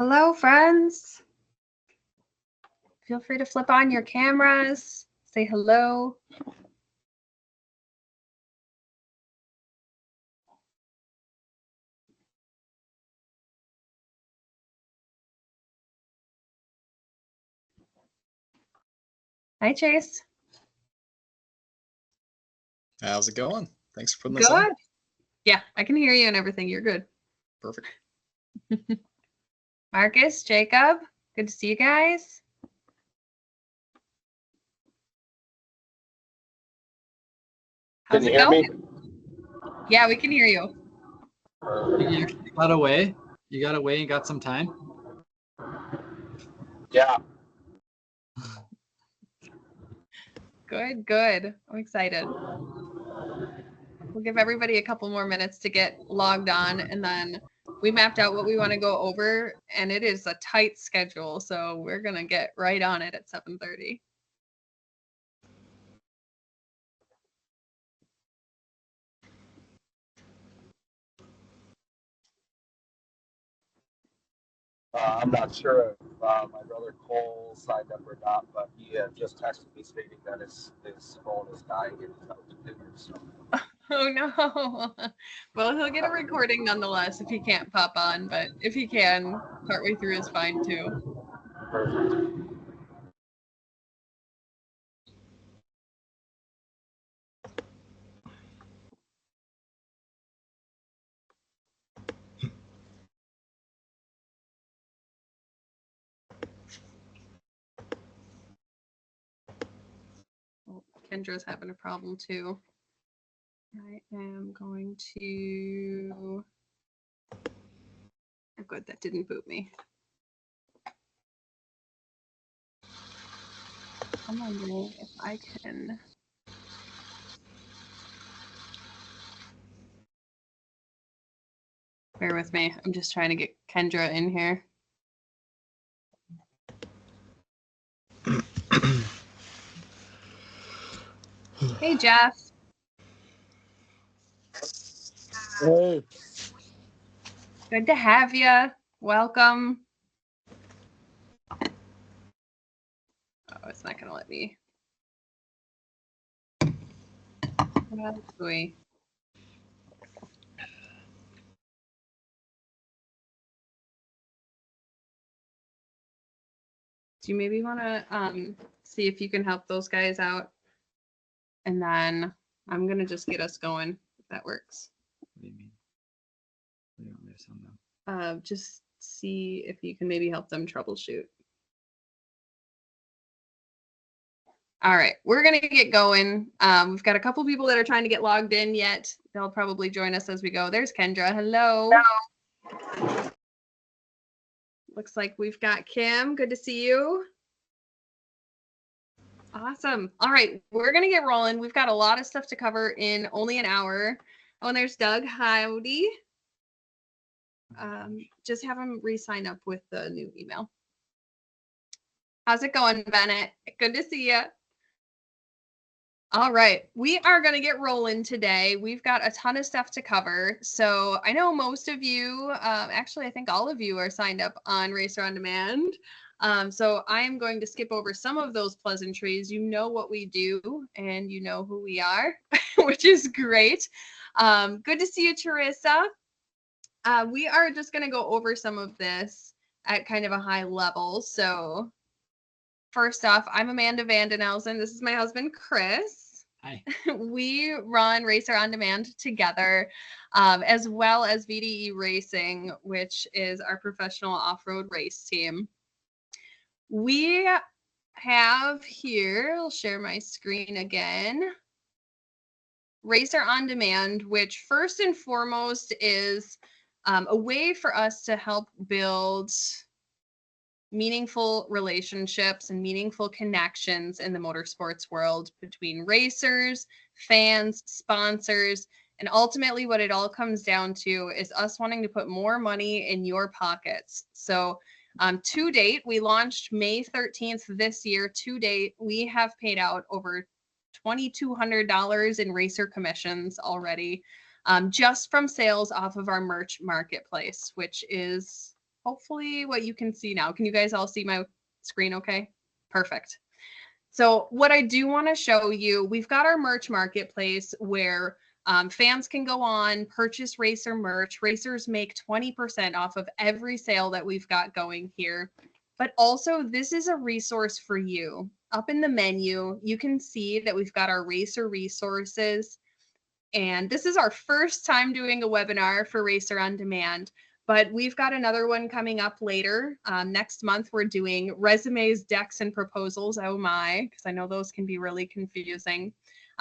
Hello, friends. Feel free to flip on your cameras, say hello. Hi, Chase. How's it going? Thanks for putting this on. Good. Yeah, I can hear you and everything. You're good. Perfect. Marcus, Jacob, good to see you guys. How's it going? Yeah, we can hear you. You got away? You got away and got some time? Yeah. Good, good. I'm excited. We'll give everybody a couple more minutes to get logged on, and then we mapped out what we want to go over, and it is a tight schedule, so we're going to get right on it at 7:30. I'm not sure if my brother Cole signed up or not, but he just texted me stating that his phone is dying and he's out to dinner. So. Oh no. Well, he'll get a recording nonetheless if he can't pop on, but if he can, partway through is fine too. Perfect. Oh, Kendra's having a problem too. I am going to... Oh, good, that didn't boot me. I'm wondering if I can... Bear with me. I'm just trying to get Kendra in here. Hey, Jeff. Hey. Good to have you. Welcome. Oh, it's not going to let me. Oh, boy. Do you maybe want to see if you can help those guys out? And then I'm going to just get us going, if that works. What do you mean? What do you want me to send them? Just see if you can maybe help them troubleshoot. All right, we're going to get going. We've got a couple people that are trying to get logged in yet. They'll probably join us as we go. There's Kendra. Hello. Hello. Looks like we've got Kim. Good to see you. Awesome. All right, we're going to get rolling. We've got a lot of stuff to cover in only an hour. Oh, and there's Doug. Howdy. Just have him re-sign up with the new email. How's it going, Bennett? Good to see you. All right, we are going to get rolling today. We've got a ton of stuff to cover. So I know most of you, actually, I think all of you are signed up on Racer on Demand. So I am going to skip over some of those pleasantries. You know what we do and you know who we are, which is great. Good to see you, Teresa. We are just going to go over some of this at kind of a high level. So first off, I'm Amanda Vandenelsen. This is my husband, Chris. Hi. We run Racer on Demand together, as well as VDE Racing, which is our professional off-road race team. We have here, I'll share my screen again, Racer on Demand, which first and foremost is a way for us to help build meaningful relationships and meaningful connections in the motorsports world between racers, fans, sponsors, and ultimately what it all comes down to is us wanting to put more money in your pockets. So to date, we launched May 13th this year. To date, we have paid out over $2,200 in racer commissions already, just from sales off of our merch marketplace, which is, hopefully what you can see now. Can you guys all see my screen okay? Perfect. So what I do want to show you, we've got our merch marketplace where fans can go on, purchase Racer merch. Racers make 20% off of every sale that we've got going here. But also, this is a resource for you. Up in the menu, you can see that we've got our Racer resources. And this is our first time doing a webinar for Racer on Demand, but we've got another one coming up later. Next month, we're doing resumes, decks, and proposals. Oh my, because I know those can be really confusing.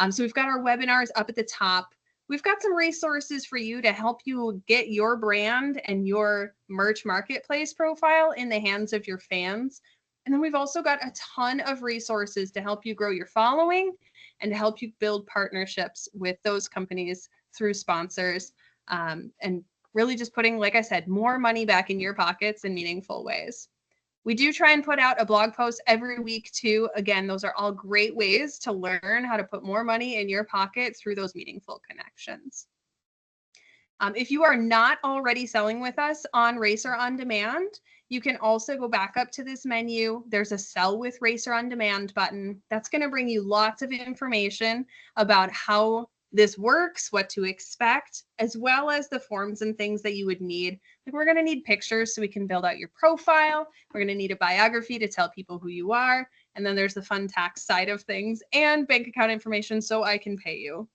So we've got our webinars up at the top. We've got some resources for you to help you get your brand and your merch marketplace profile in the hands of your fans. And then we've also got a ton of resources to help you grow your following and to help you build partnerships with those companies through sponsors, and really just putting, like I said, more money back in your pockets in meaningful ways. We do try and put out a blog post every week too. Again, those are all great ways to learn how to put more money in your pocket through those meaningful connections. If you are not already selling with us on Racer on Demand, you can also go back up to this menu. There's a Sell with Racer on Demand button. That's going to bring you lots of information about how this works, what to expect, as well as the forms and things that you would need. Like, we're going to need pictures so we can build out your profile. We're going to need a biography to tell people who you are. And then there's the fun tax side of things and bank account information so I can pay you.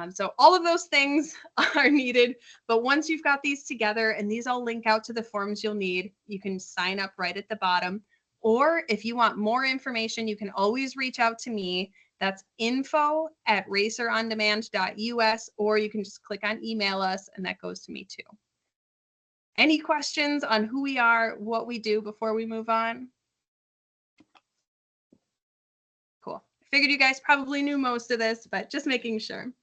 So all of those things are needed, but once you've got these together, and these all link out to the forms you'll need, you can sign up right at the bottom. Or if you want more information, you can always reach out to me. That's info@racerondemand.us, or you can just click on email us, and that goes to me too. Any questions on who we are, what we do before we move on? Cool. I figured you guys probably knew most of this, but just making sure.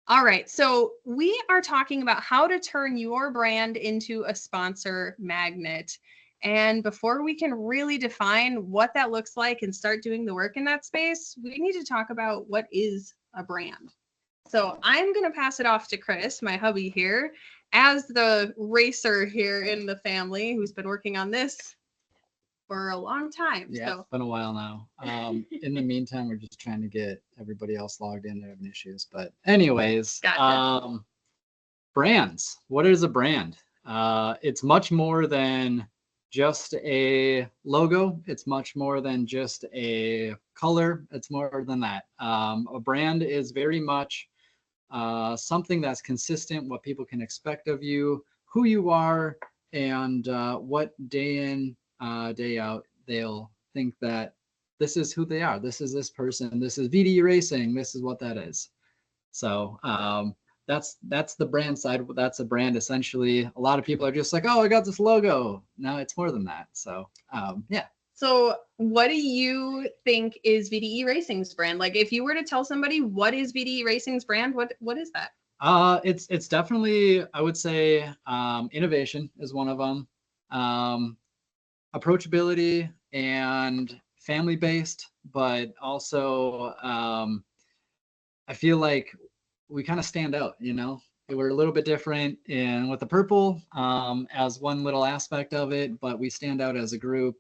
All right, so we are talking about how to turn your brand into a sponsor magnet. And before we can really define what that looks like and start doing the work in that space, we need to talk about what is a brand. So I'm going to pass it off to Chris, my hubby here, as the racer here in the family who's been working on this for a long time. Yeah, So. It's been a while now. In the meantime, we're just trying to get everybody else logged in. They're having issues. But anyways, Gotcha. Brands. What is a brand? It's much more than just a logo. It's much more than just a color. It's more than that. A brand is very much something that's consistent, what people can expect of you, who you are, and what day in, day out they'll think that this is who they are. This is this person. This is VDE Racing. This is what that is. So that's the brand side. That's a brand essentially. A lot of people are just like, oh, I got this logo. No, it's more than that. So yeah. So what do you think is VDE Racing's brand? Like, if you were to tell somebody what is VDE Racing's brand, what is that? It's definitely, I would say, innovation is one of them. Approachability and family-based, but also I feel like we kind of stand out, you know. We're a little bit different in with the purple as one little aspect of it, but we stand out as a group.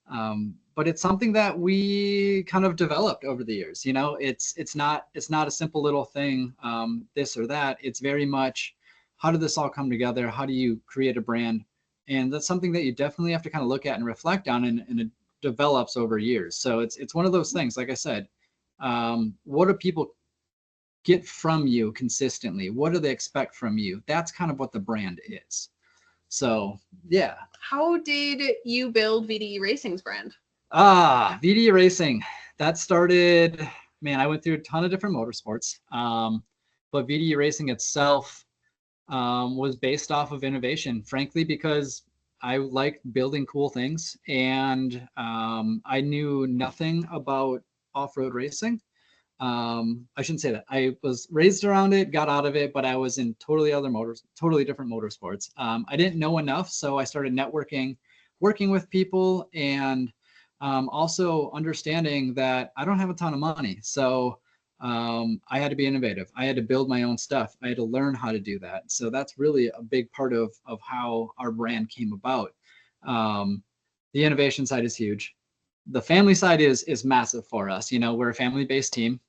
But it's something that we kind of developed over the years. You know, it's not a simple little thing, this or that. It's very much, how did this all come together? How do you create a brand? And that's something that you definitely have to kind of look at and reflect on, and it develops over years. So it's one of those things. Like I said, what do people get from you consistently? What do they expect from you? That's kind of what the brand is. So yeah. How did you build VDE Racing's brand? VDE Racing, that started, man, I went through a ton of different motorsports. But VDE Racing itself was based off of innovation, frankly, because I liked building cool things, and I knew nothing about off-road racing. I shouldn't say that. I was raised around it, got out of it, but I was in totally different motorsports. I didn't know enough, so I started networking, working with people, and also understanding that I don't have a ton of money. So I had to be innovative. I had to build my own stuff. I had to learn how to do that. So that's really a big part of how our brand came about. The innovation side is huge. The family side is massive for us. You know, we're a family-based team.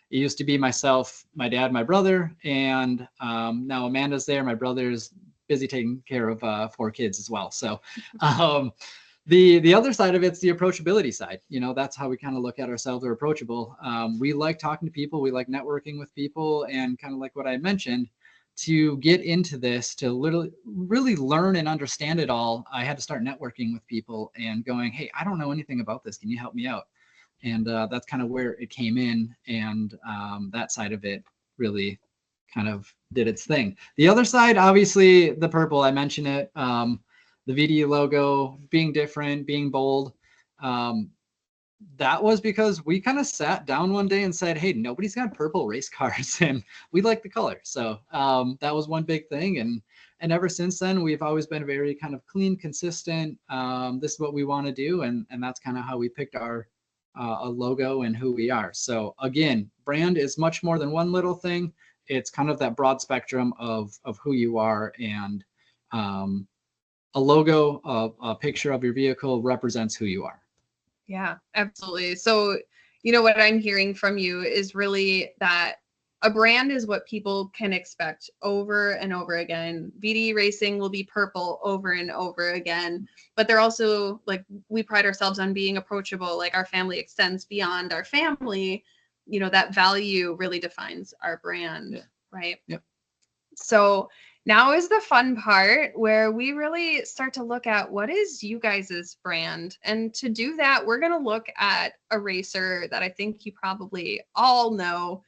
It used to be myself, my dad, my brother, and now Amanda's there. My brother's busy taking care of 4 kids as well. So the other side of it's the approachability side. You know, that's how we kind of look at ourselves. We're approachable. We like talking to people. We like networking with people, and kind of like what I mentioned, to get into this, to literally really learn and understand it all, I had to start networking with people and going, hey, I don't know anything about this. Can you help me out? And that's kind of where it came in. And that side of it really kind of did its thing. The other side, obviously, the purple, I mentioned it. The VD logo being different, being bold. That was because we kind of sat down one day and said, hey, nobody's got purple race cars and we like the color. So that was one big thing. And ever since then, we've always been very kind of clean, consistent. This is what we want to do. And that's kind of how we picked our a logo and who we are. So again, brand is much more than one little thing. It's kind of that broad spectrum of who you are, and a logo, a picture of your vehicle represents who you are. Yeah, absolutely. So, you know, what I'm hearing from you is really that a brand is what people can expect over and over again. VD Racing will be purple over and over again, but they're also, like, we pride ourselves on being approachable. Like, our family extends beyond our family. You know, that value really defines our brand, right? Yep. So now is the fun part where we really start to look at what is you guys' brand. And to do that, we're going to look at a racer that I think you probably all know.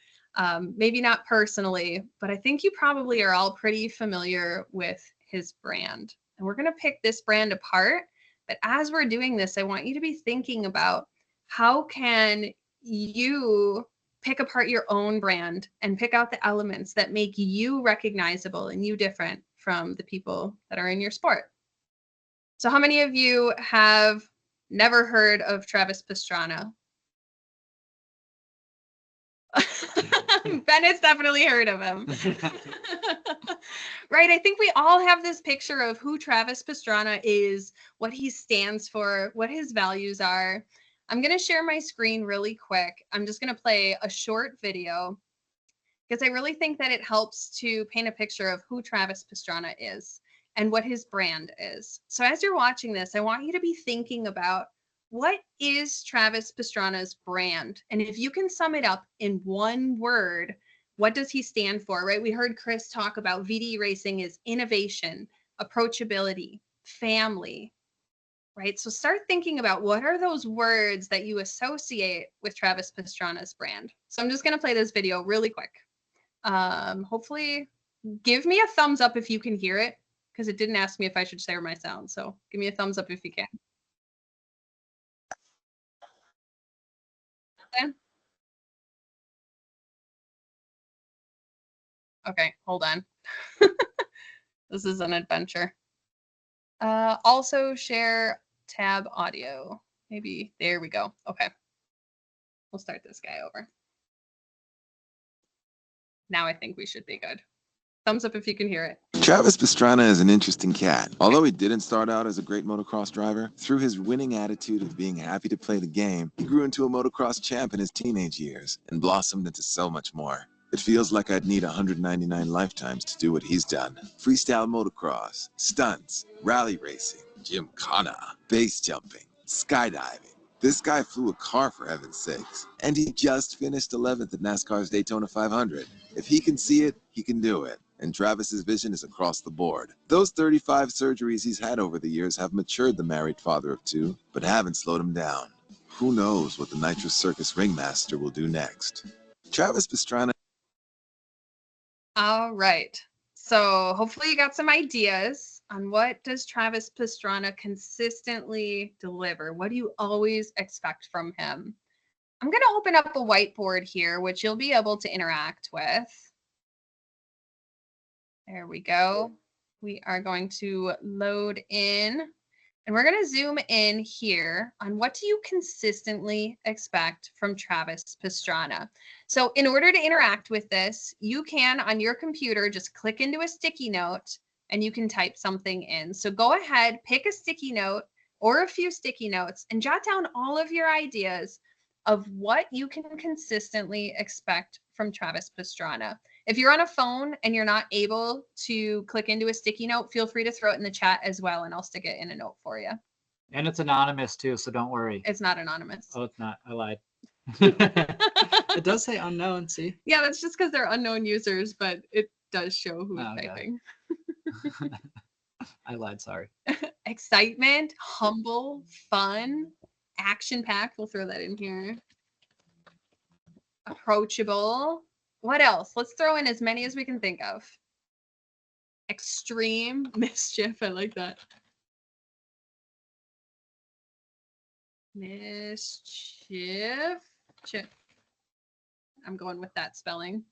Maybe not personally, but I think you probably are all pretty familiar with his brand. And we're going to pick this brand apart. But as we're doing this, I want you to be thinking about how can you pick apart your own brand and pick out the elements that make you recognizable and you different from the people that are in your sport. So how many of you have never heard of Travis Pastrana? Bennett's definitely heard of him. Right? I think we all have this picture of who Travis Pastrana is, what he stands for, what his values are. I'm going to share my screen really quick. I'm just going to play a short video because I really think that it helps to paint a picture of who Travis Pastrana is and what his brand is. So as you're watching this, I want you to be thinking about, what is Travis Pastrana's brand? And if you can sum it up in one word, what does he stand for, right? We heard Chris talk about VD Racing is innovation, approachability, family, right? So start thinking about what are those words that you associate with Travis Pastrana's brand. So I'm just going to play this video really quick. Hopefully give me a thumbs up if you can hear it, because it didn't ask me if I should share my sound. So give me a thumbs up if you can. Okay, hold on. This is an adventure. Also share tab audio. Maybe there we go. Okay. We'll start this guy over. Now I think we should be good. Thumbs up if you can hear it. Travis Pastrana is an interesting cat. Although he didn't start out as a great motocross driver, through his winning attitude of being happy to play the game, he grew into a motocross champ in his teenage years and blossomed into so much more. It feels like I'd need 199 lifetimes to do what he's done. Freestyle motocross, stunts, rally racing, gymkhana, base jumping, skydiving. This guy flew a car, for heaven's sakes. And he just finished 11th at NASCAR's Daytona 500. If he can see it, he can do it. And Travis's vision is across the board. Those 35 surgeries he's had over the years have matured the married father of 2, but haven't slowed him down. Who knows what the Nitro Circus ringmaster will do next? Travis Pastrana. All right. So hopefully you got some ideas on what does Travis Pastrana consistently deliver? What do you always expect from him? I'm going to open up a whiteboard here, which you'll be able to interact with. There we go. We are going to load in, And we're going to zoom in here on what do you consistently expect from Travis Pastrana. So in order to interact with this, you can on your computer just click into a sticky note and you can type something in. So go ahead, pick a sticky note or a few sticky notes and jot down all of your ideas of what you can consistently expect from Travis Pastrana. If you're on a phone and you're not able to click into a sticky note, feel free to throw it in the chat as well, and I'll stick it in a note for you. And it's anonymous too, so don't worry. It's not anonymous. Oh, it's not. I lied. It does say unknown, see? Yeah, that's just because they're unknown users, but it does show who's Oh, okay. typing. I lied, sorry. Excitement, humble, fun, action-packed. We'll throw that in here. Approachable. What else? Let's throw in as many as we can think of. Extreme, mischief. I like that. Mischief. I'm going with that spelling.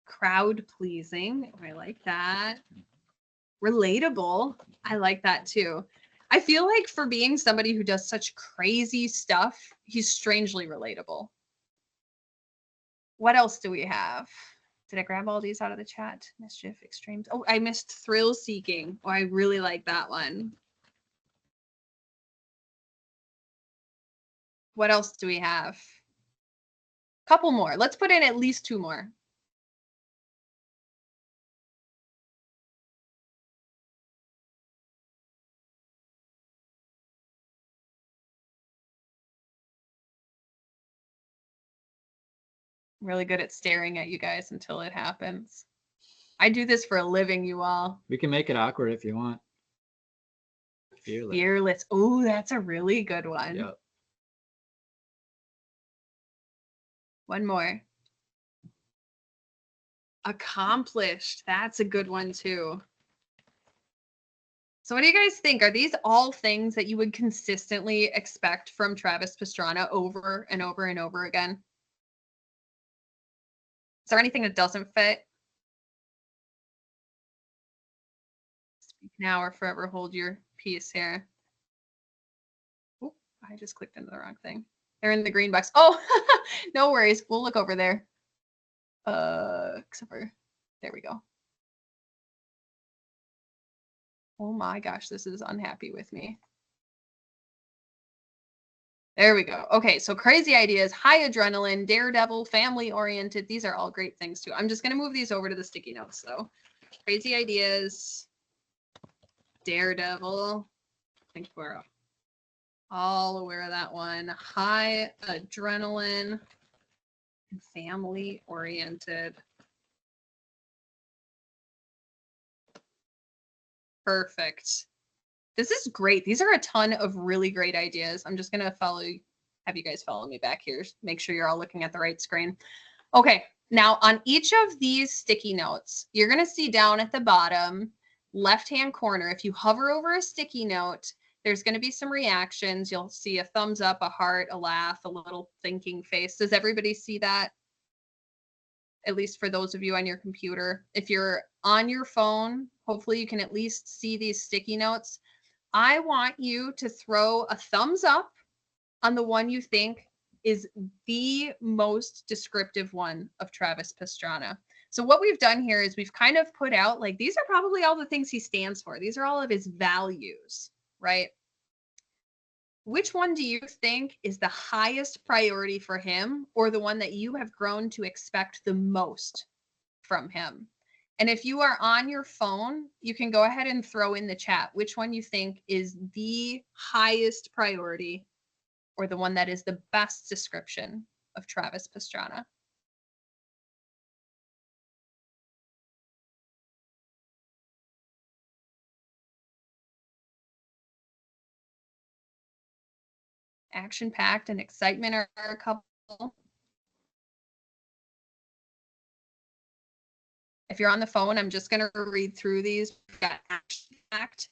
Crowd pleasing. I like that. Relatable. I like that too. I feel like for being somebody who does such crazy stuff, he's strangely relatable. What else do we have? Did I grab all these out of the chat? Mischief, extremes. Oh, I missed thrill seeking. Oh, I really like that one. What else do we have? Couple more. Let's put in at least 2 more. I'm really good at staring at you guys until it happens. I do this for a living, you all. We can make it awkward if you want. Fearless. Fearless. Oh, that's a really good one. Yep. One more. Accomplished. That's a good one too. So what do you guys think? Are these all things that you would consistently expect from Travis Pastrana over and over and over again? Is there anything that doesn't fit? Speak now or forever hold your peace here. Oh, I just clicked into the wrong thing. They're in the green box. Oh, no worries. We'll look over there. Except for, there we go. Oh my gosh, this is unhappy with me. There we go. Okay, so crazy ideas, high adrenaline, daredevil, family oriented. These are all great things too. I'm just going to move these over to the sticky notes though. Crazy ideas, daredevil. I think we're all aware of that one. High adrenaline, and family oriented. Perfect. This is great. These are a ton of really great ideas. I'm just going to have you guys follow me back here. Make sure you're all looking at the right screen. Okay. Now on each of these sticky notes, you're going to see down at the bottom left-hand corner, if you hover over a sticky note, there's going to be some reactions. You'll see a thumbs up, a heart, a laugh, a little thinking face. Does everybody see that? At least for those of you on your computer. If you're on your phone, hopefully you can at least see these sticky notes. I want you to throw a thumbs up on the one you think is the most descriptive one of Travis Pastrana. So what we've done here is we've kind of put out, like, these are probably all the things he stands for. These are all of his values, right? Which one do you think is the highest priority for him, or the one that you have grown to expect the most from him? And if you are on your phone, you can go ahead and throw in the chat which one you think is the highest priority, or the one that is the best description of Travis Pastrana. Action-packed and excitement are a couple. If you're on the phone, I'm just going to read through these. We've got action-packed,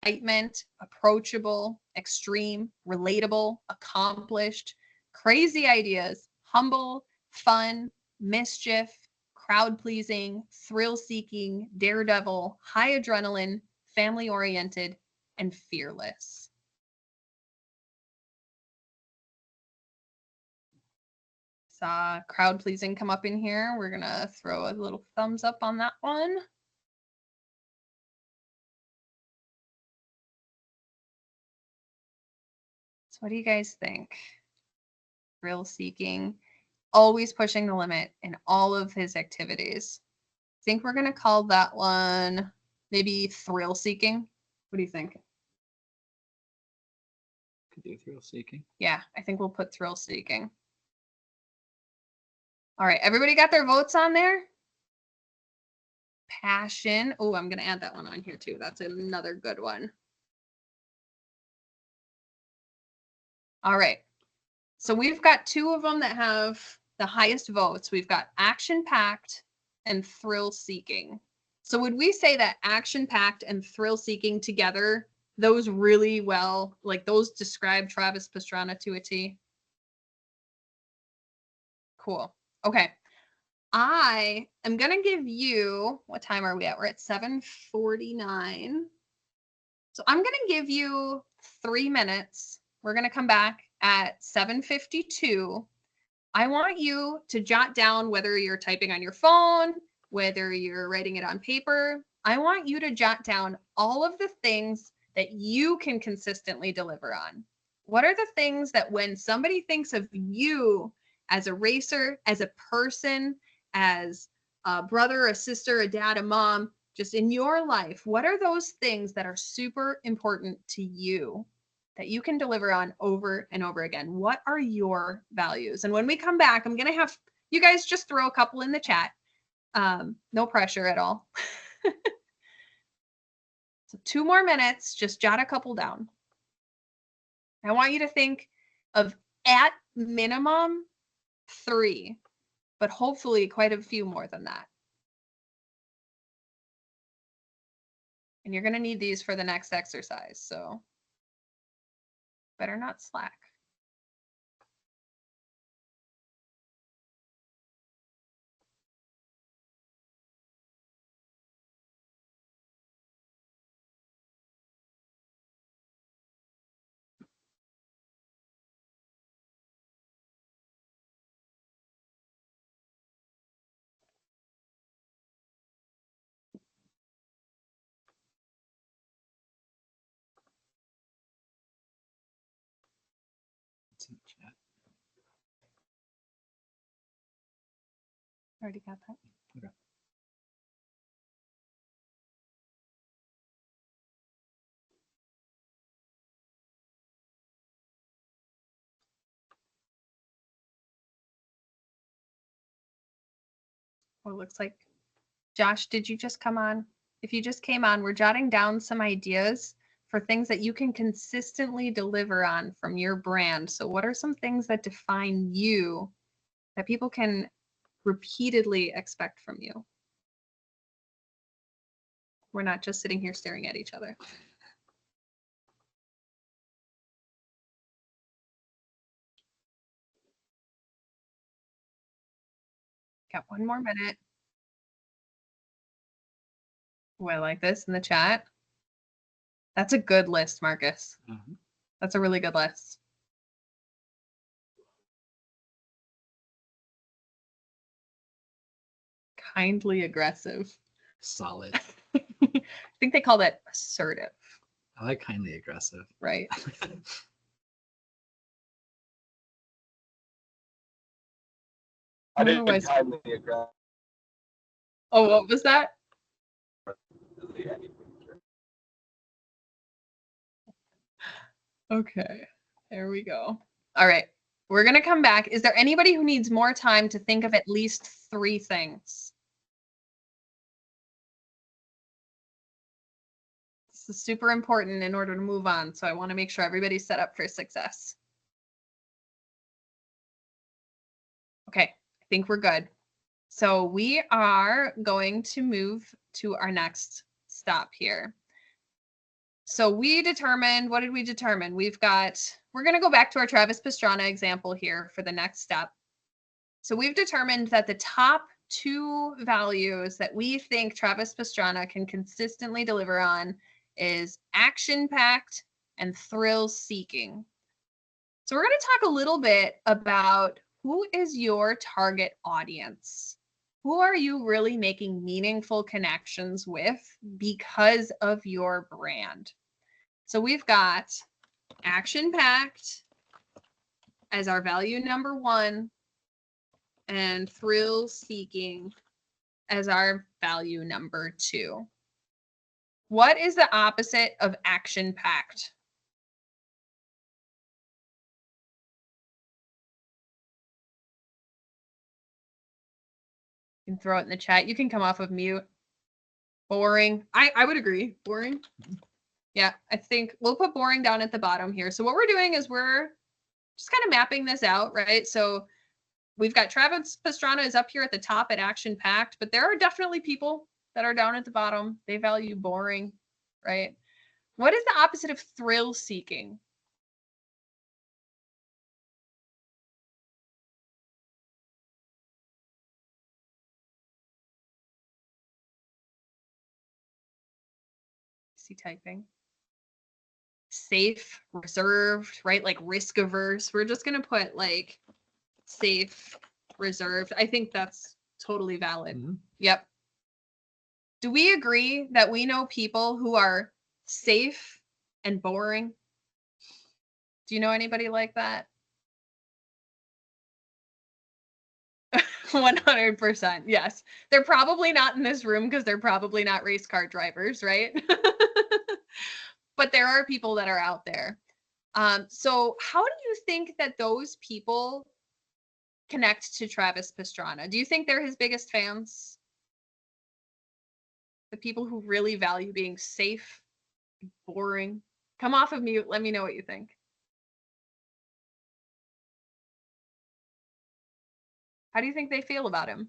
excitement, approachable, extreme, relatable, accomplished, crazy ideas, humble, fun, mischief, crowd-pleasing, thrill-seeking, daredevil, high adrenaline, family-oriented, and fearless. Saw crowd pleasing come up in here. We're gonna throw a little thumbs up on that one. So what do you guys think? Thrill seeking, always pushing the limit in all of his activities. I think we're gonna call that one maybe thrill seeking. What do you think? Could do thrill seeking. Yeah, I think we'll put thrill seeking. All right, everybody got their votes on there? Passion. Oh, I'm going to add that one on here too. That's another good one. All right. So we've got two of them that have the highest votes. We've got action-packed and thrill-seeking. So would we say that action-packed and thrill-seeking together, those really well, like those describe Travis Pastrana to a T? Cool. Okay. I am going to give you, what time are we at? We're at 7:49. So I'm going to give you 3 minutes. We're going to come back at 7:52. I want you to jot down, whether you're typing on your phone, whether you're writing it on paper. I want you to jot down all of the things that you can consistently deliver on. What are the things that when somebody thinks of you as a racer, as a person, as a brother, a sister, a dad, a mom, just in your life, what are those things that are super important to you that you can deliver on over and over again? What are your values? And when we come back, I'm going to have you guys just throw a couple in the chat. No pressure at all. So 2 more minutes, just jot a couple down. I want you to think of at minimum 3, but hopefully quite a few more than that. And you're going to need these for the next exercise, so better not slack. It's in the chat. Already got that. Okay. Well, it looks like, Josh, did you just come on? If you just came on, we're jotting down some ideas for things that you can consistently deliver on from your brand. So what are some things that define you that people can repeatedly expect from you? We're not just sitting here staring at each other. Got 1 more minute. Oh, I like this in the chat. That's a good list, Marcus. Mhm. That's a really good list. Kindly aggressive. Solid. I think they call that assertive, I like kindly aggressive. right? I didn't Otherwise- kindly aggressive. Oh, what was that? Okay, there we go. All right, we're going to come back. Is there anybody who needs more time to think of at least 3 things? This is super important in order to move on, so I want to make sure everybody's set up for success. Okay, I think we're good. So we are going to move to our next stop here. So we determined, what did we determine? We're going to go back to our Travis Pastrana example here for the next step. So we've determined that the top 2 values that we think Travis Pastrana can consistently deliver on is action-packed and thrill-seeking. So we're going to talk a little bit about who is your target audience. Who are you really making meaningful connections with because of your brand? So we've got action-packed as our value number 1 and thrill-seeking as our value number 2. What is the opposite of action-packed? You can throw it in the chat. You can come off of mute. Boring. I would agree. Boring. Yeah, I think we'll put boring down at the bottom here. So what we're doing is we're just kind of mapping this out, right? So we've got Travis Pastrana is up here at the top at action packed, but there are definitely people that are down at the bottom. They value boring, right? What is the opposite of thrill seeking? See typing. Safe, reserved, right? Like risk averse. We're just going to put like safe, reserved. I think that's totally valid. Mhm. Yep. Do we agree that we know people who are safe and boring? Do you know anybody like that? 100%. Yes. They're probably not in this room because they're probably not race car drivers, right? But there are people that are out there. So how do you think that those people connect to Travis Pastrana? Do you think they're his biggest fans? The people who really value being safe, boring. Come off of mute. Let me know what you think. How do you think they feel about him?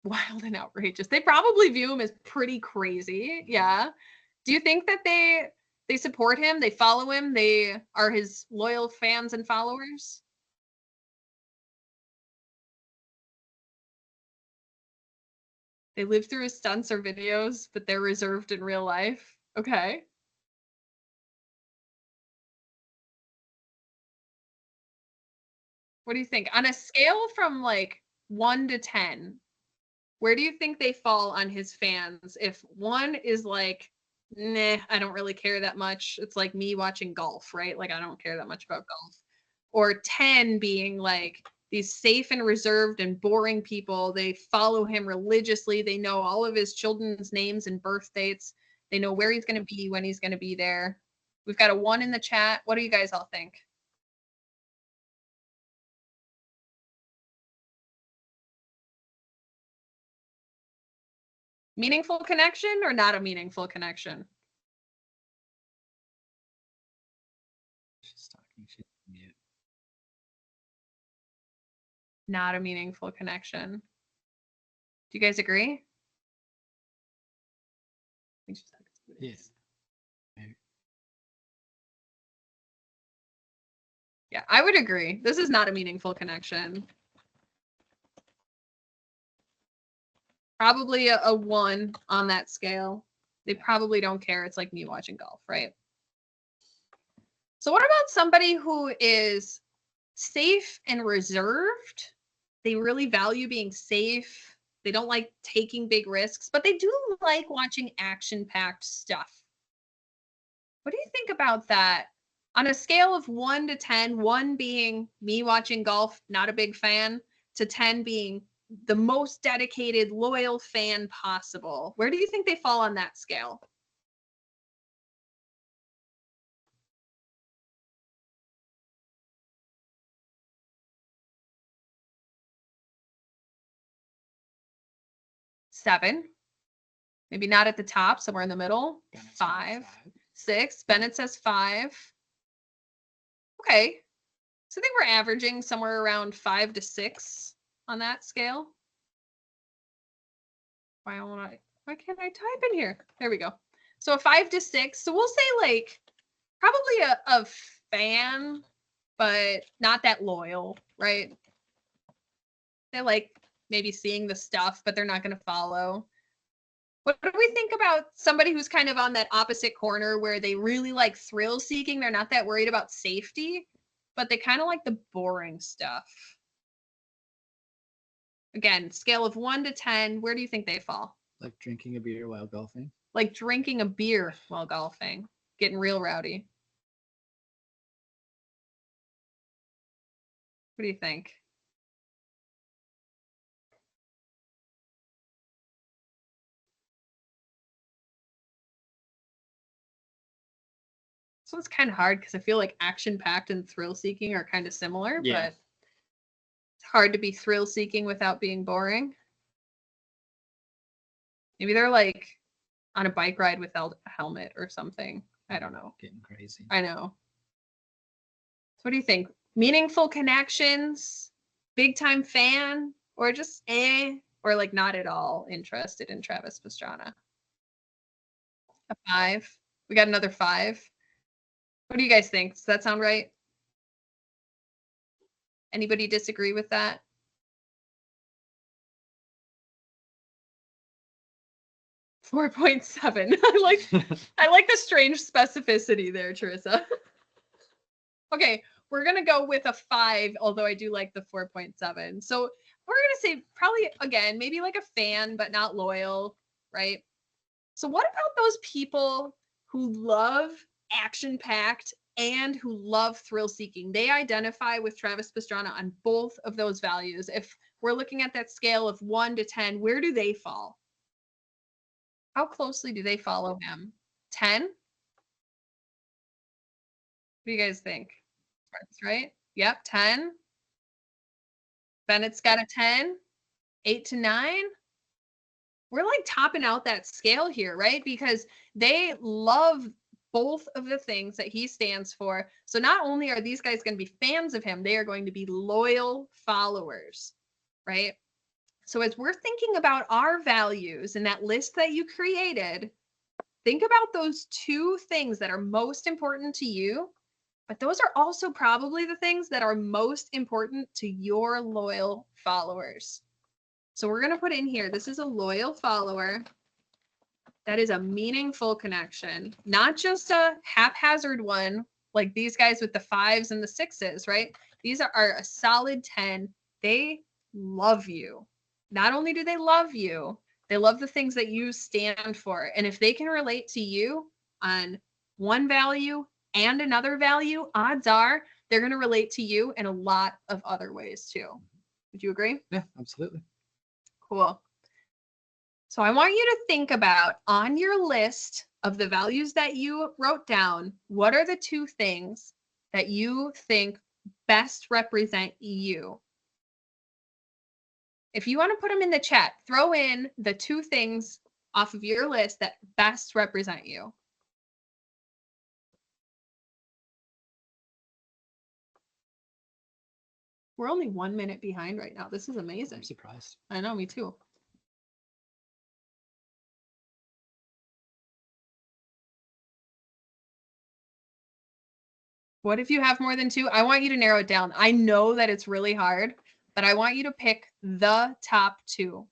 Wild and outrageous. They probably view him as pretty crazy. Yeah. Do you think that they support him? They follow him? They are his loyal fans and followers? They live through his stunts or videos, but they're reserved in real life. Okay. What do you think? On a scale from like 1 to 10, where do you think they fall on his fans? If 1 is like, nah, I don't really care that much. It's like me watching golf, right? Like I don't care that much about golf. Or 10 being like these safe and reserved and boring people. They follow him religiously. They know all of his children's names and birth dates. They know where he's going to be, when he's going to be there. We've got a 1 in the chat. What do you guys all think? Meaningful connection or not a meaningful connection? She's talking. She's on mute. Not a meaningful connection. Do you guys agree? I think she's talking to somebody else. Yeah, I would agree. This is not a meaningful connection. Probably a 1 on that scale. They probably don't care. It's like me watching golf, right? So what about somebody who is safe and reserved? They really value being safe. They don't like taking big risks, but they do like watching action-packed stuff. What do you think about that? On a scale of 1 to 10, 1 being me watching golf, not a big fan, to 10 being the most dedicated, loyal fan possible. Where do you think they fall on that scale? Seven. Maybe not at the top, somewhere in the middle. Bennett said 5. 6. Bennett says 5. Okay. So I think we're averaging somewhere around 5 to 6 on that scale. Why can't I type in here? There we go. So a 5 to 6. So we'll say like probably a fan, but not that loyal, right? They like maybe seeing the stuff, but they're not going to follow. What do we think about somebody who's kind of on that opposite corner where they really like thrill seeking? They're not that worried about safety, but they kind of like the boring stuff. Again, scale of 1 to 10, where do you think they fall? Like drinking a beer while golfing. Like drinking a beer while golfing, getting real rowdy. What do you think? So it's kind of hard because I feel like action-packed and thrill-seeking are kind of similar, Yeah. but it's hard to be thrill-seeking without being boring. Maybe they're like on a bike ride without a helmet or something. I don't know. Getting crazy. I know. So what do you think? Meaningful connections, big-time fan, or just or like not at all interested in Travis Pastrana? A 5. We got another 5. What do you guys think? Does that sound right? Anybody disagree with that? .7. I like the strange specificity there, Teresa. Okay, we're gonna go with a 5, although I do like the 4.7. So we're gonna say probably again, maybe like a fan, but not loyal, right? So what about those people who love action-packed and who love thrill-seeking? They identify with Travis Pastrana on both of those values. If we're looking at that scale of 1 to 10, where do they fall? How closely do they follow him? 10? What do you guys think? That's right. Yep, 10. Bennett's got a 10. 8 to 9. We're like topping out that scale here, right? Because they love both of the things that he stands for. So not only are these guys going to be fans of him, they are going to be loyal followers, right? So as we're thinking about our values in that list that you created, think about those 2 things that are most important to you, but those are also probably the things that are most important to your loyal followers. So we're going to put in here, this is a loyal follower. That is a meaningful connection, not just a haphazard one like these guys with the 5s and the 6s, right? These are a solid 10. They love you. Not only do they love you, they love the things that you stand for. And if they can relate to you on one value and another value, odds are they're going to relate to you in a lot of other ways too. Would you agree? Yeah, absolutely. Cool. So I want you to think about on your list of the values that you wrote down, what are the 2 things that you think best represent you? If you want to put them in the chat, throw in the 2 things off of your list that best represent you. We're only 1 minute behind right now. This is amazing. I'm surprised. I know, me too. What if you have more than 2? I want you to narrow it down. I know that it's really hard, but I want you to pick the top 2.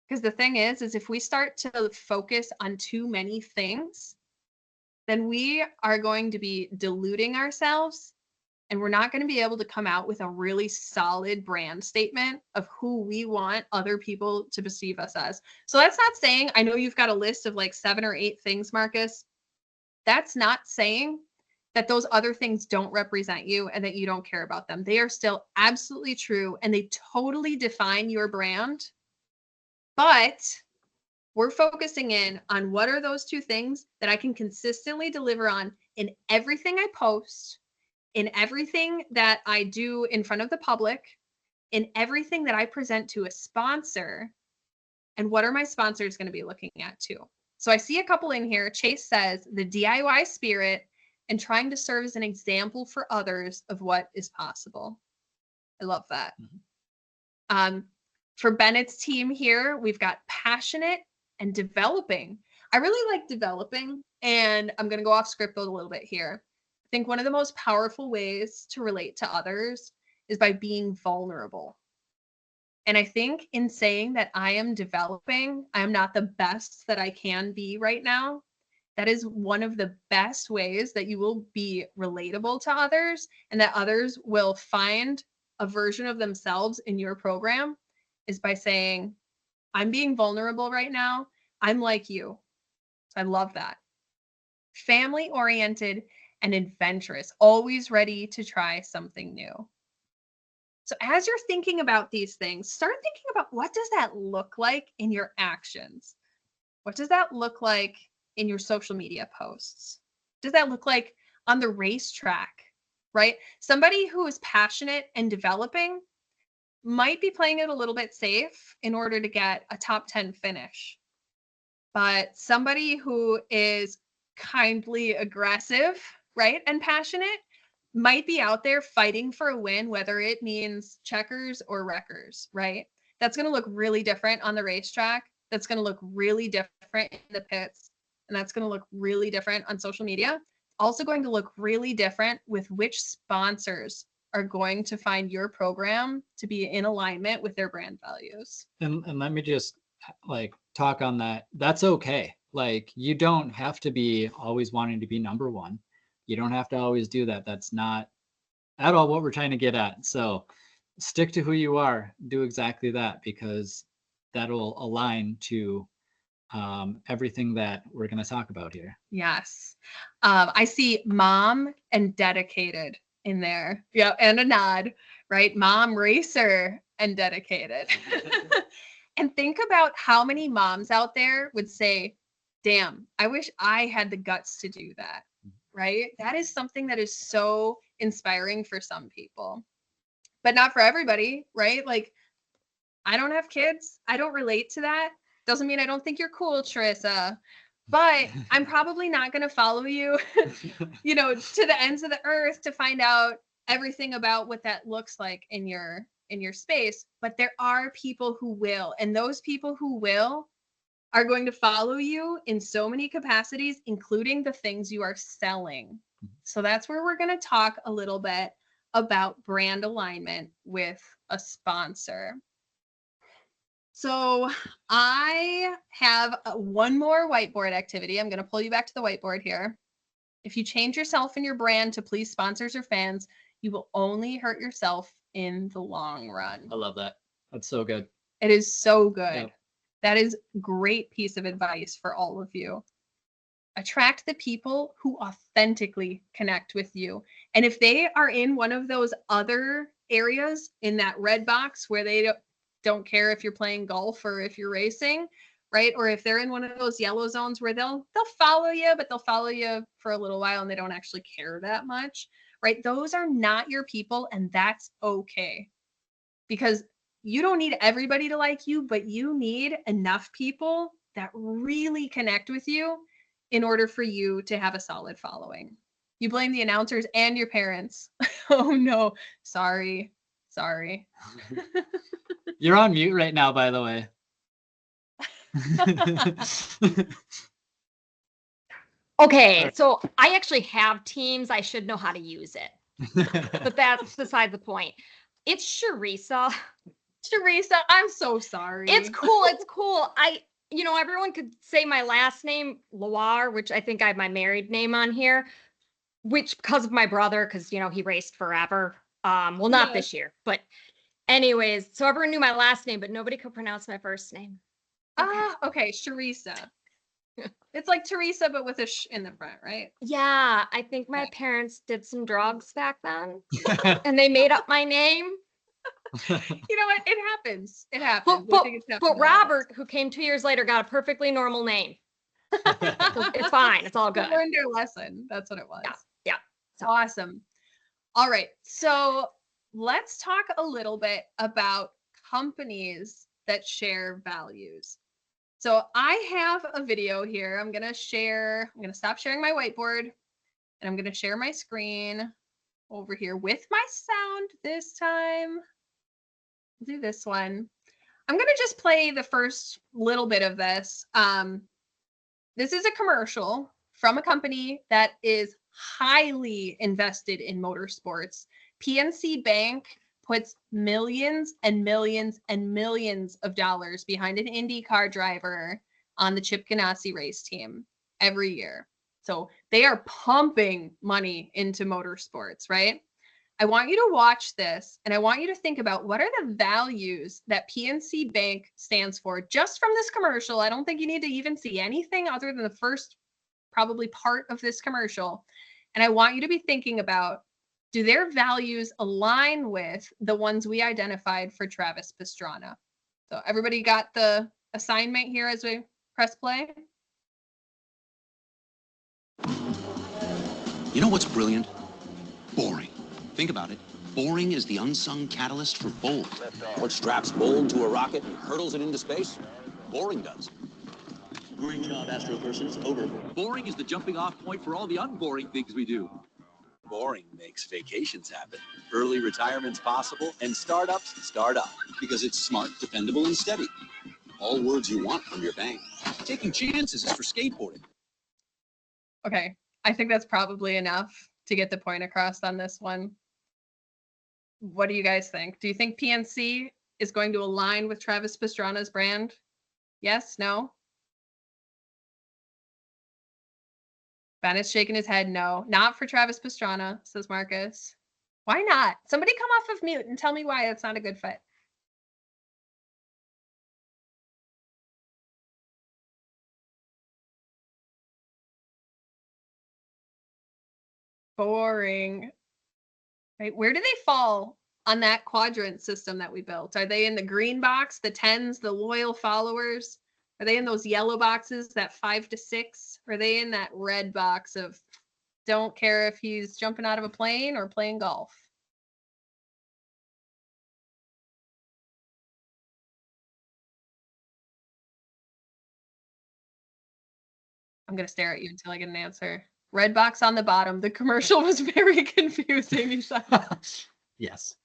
Because the thing is if we start to focus on too many things, then we are going to be diluting ourselves and we're not going to be able to come out with a really solid brand statement of who we want other people to perceive us as. So that's not saying, I know you've got a list of like 7 or 8 things, Marcus. That's not saying that those other things don't represent you and that you don't care about them. They are still absolutely true and they totally define your brand. But we're focusing in on what are those 2 things that I can consistently deliver on in everything I post, in everything that I do in front of the public, in everything that I present to a sponsor. And what are my sponsors going to be looking at too? So I see a couple in here. Chase says the DIY spirit and trying to serve as an example for others of what is possible. I love that. For Bennett's team here, we've got passionate and developing. I really like developing, and I'm going to go off script a little bit here. I think one of the most powerful ways to relate to others is by being vulnerable. And I think in saying that I am developing, I am not the best that I can be right now, that is one of the best ways that you will be relatable to others and that others will find a version of themselves in your program is by saying, I'm being vulnerable right now. I'm like you. I love that. Family oriented and adventurous, always ready to try something new. So as you're thinking about these things, start thinking about what does that look like in your actions? What does that look like in your social media posts? Does that look like on the racetrack, right? Somebody who is passionate and developing might be playing it a little bit safe in order to get a top 10 finish. But somebody who is kindly aggressive, right, and passionate might be out there fighting for a win, whether it means checkers or wreckers, right? That's going to look really different on the racetrack. That's going to look really different in the pits. And that's going to look really different on social media. Also going to look really different with which sponsors are going to find your program to be in alignment with their brand values. And let me just like talk on that. That's okay. Like you don't have to be always wanting to be number one. You don't have to always do that. That's not at all what we're trying to get at. So stick to who you are, do exactly that, because that'll align to everything that we're going to talk about here. Yes. I see mom and dedicated in there. Yeah. And a nod, right? Mom, racer, and dedicated. And think about how many moms out there would say, damn, I wish I had the guts to do that. Right? That is something that is so inspiring for some people, but not for everybody, right? Like, I don't have kids. I don't relate to that. Doesn't mean I don't think you're cool, Teresa, but I'm probably not going to follow you, you know, to the ends of the earth to find out everything about what that looks like in your space. But there are people who will, and those people who will are going to follow you in so many capacities, including the things you are selling. So that's where we're going to talk a little bit about brand alignment with a sponsor. So I have one more whiteboard activity. I'm going to pull you back to the whiteboard here. If you change yourself and your brand to please sponsors or fans, you will only hurt yourself in the long run. I love that. That's so good. It is so good. Yep. That is a great piece of advice for all of you. Attract the people who authentically connect with you. And if they are in one of those other areas in that red box where they don't care if you're playing golf or if you're racing, right? Or if they're in one of those yellow zones where they'll follow you, but they'll follow you for a little while and they don't actually care that much, right? Those are not your people, and that's okay. Because you don't need everybody to like you, but you need enough people that really connect with you in order for you to have a solid following. You blame the announcers and your parents. Oh no, sorry. You're on mute right now, by the way. Okay, so I actually have Teams. I should know how to use it, but that's beside the point. It's Sharisa. Teresa, I'm so sorry. It's cool. It's cool. Everyone could say my last name, Loire, which I think I have my married name on here, which because of my brother, because, he raced forever. Well, not Yes. this year, but anyways, so everyone knew my last name, but nobody could pronounce my first name. Okay, Sharisa. It's like Teresa, but with a sh in the front, right? Yeah, I think my Okay. parents did some drugs back then and they made up my name. You know what? It happens. It happens. But, I think it's but definitely Robert, who came 2 years later, got a perfectly normal name. So it's fine. It's all happens. good. You learned your lesson. That's what it was. Yeah. So- Awesome. All right. So let's talk a little bit about companies that share values. So I have a video here. I'm going to stop sharing my whiteboard and I'm going to share my screen over here with my sound this time. I'll do this one. I'm going to just play the first little bit of this. This is a commercial from a company that is highly invested in motorsports. PNC Bank puts millions and millions and millions of dollars behind an IndyCar driver on the Chip Ganassi race team every year. So they are pumping money into motorsports, right? I want you to watch this and I want you to think about what are the values that PNC Bank stands for just from this commercial. I don't think you need to even see anything other than the first probably part of this commercial. And I want you to be thinking about, do their values align with the ones we identified for Travis Pastrana? So everybody got the assignment here as we press play? You know what's brilliant? Boring. Think about it. Boring is the unsung catalyst for bold. What straps bold to a rocket and hurtles it into space? Boring does. Great job, Astro person. It's over. Boring is the jumping off point for all the unboring things we do. Boring makes vacations happen. Early retirement's possible, and startups start up. Because it's smart, dependable, and steady. All words you want from your bank. Taking chances is for skateboarding. Okay, I think that's probably enough to get the point across on this one. What do you guys think? Do you think PNC is going to align with Travis Pastrana's brand? Yes? No? Ben is shaking his head no. Not for Travis Pastrana, says Marcus. Why not? Somebody come off of mute and tell me why it's not a good fit. Boring. Right? Where do they fall on that quadrant system that we built? Are they in the green box, the 10s, the loyal followers? Are they in those yellow boxes, that 5 to 6? Or are they in that red box of don't care if he's jumping out of a plane or playing golf? I'm going to stare at you until I get an answer. Red box on the bottom. The commercial was very confusing. He said. Yes.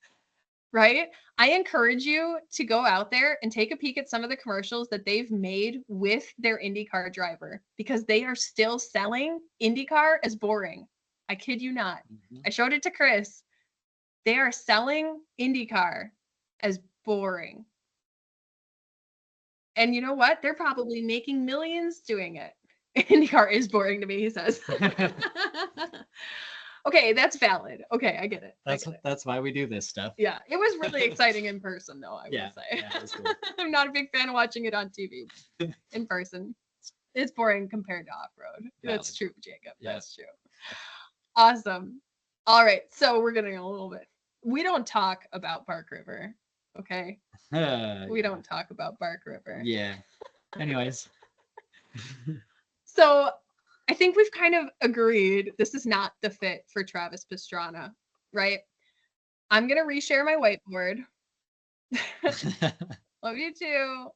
Right? I encourage you to go out there and take a peek at some of the commercials that they've made with their IndyCar driver because they are still selling IndyCar as boring. I kid you not. Mhm. I showed it to Chris. They are selling IndyCar as boring. And you know what? They're probably making millions doing it. IndyCar is boring to me, he says. Okay, that's valid. Okay, I get it. That's why we do this stuff. Yeah, it was really exciting in person, though, I Yeah, will say. yeah, it was cool. I'm not a big fan of watching it on TV in person. It's boring compared to off-road. That's true, Jacob. Yeah. That's true. Awesome. All right, so we're getting a little bit. We don't talk about Bark River, okay? We don't talk about Bark River. Yeah. Anyways. So I think we've kind of agreed this is not the fit for Travis Pastrana, right? I'm going to reshare my whiteboard. Love you too.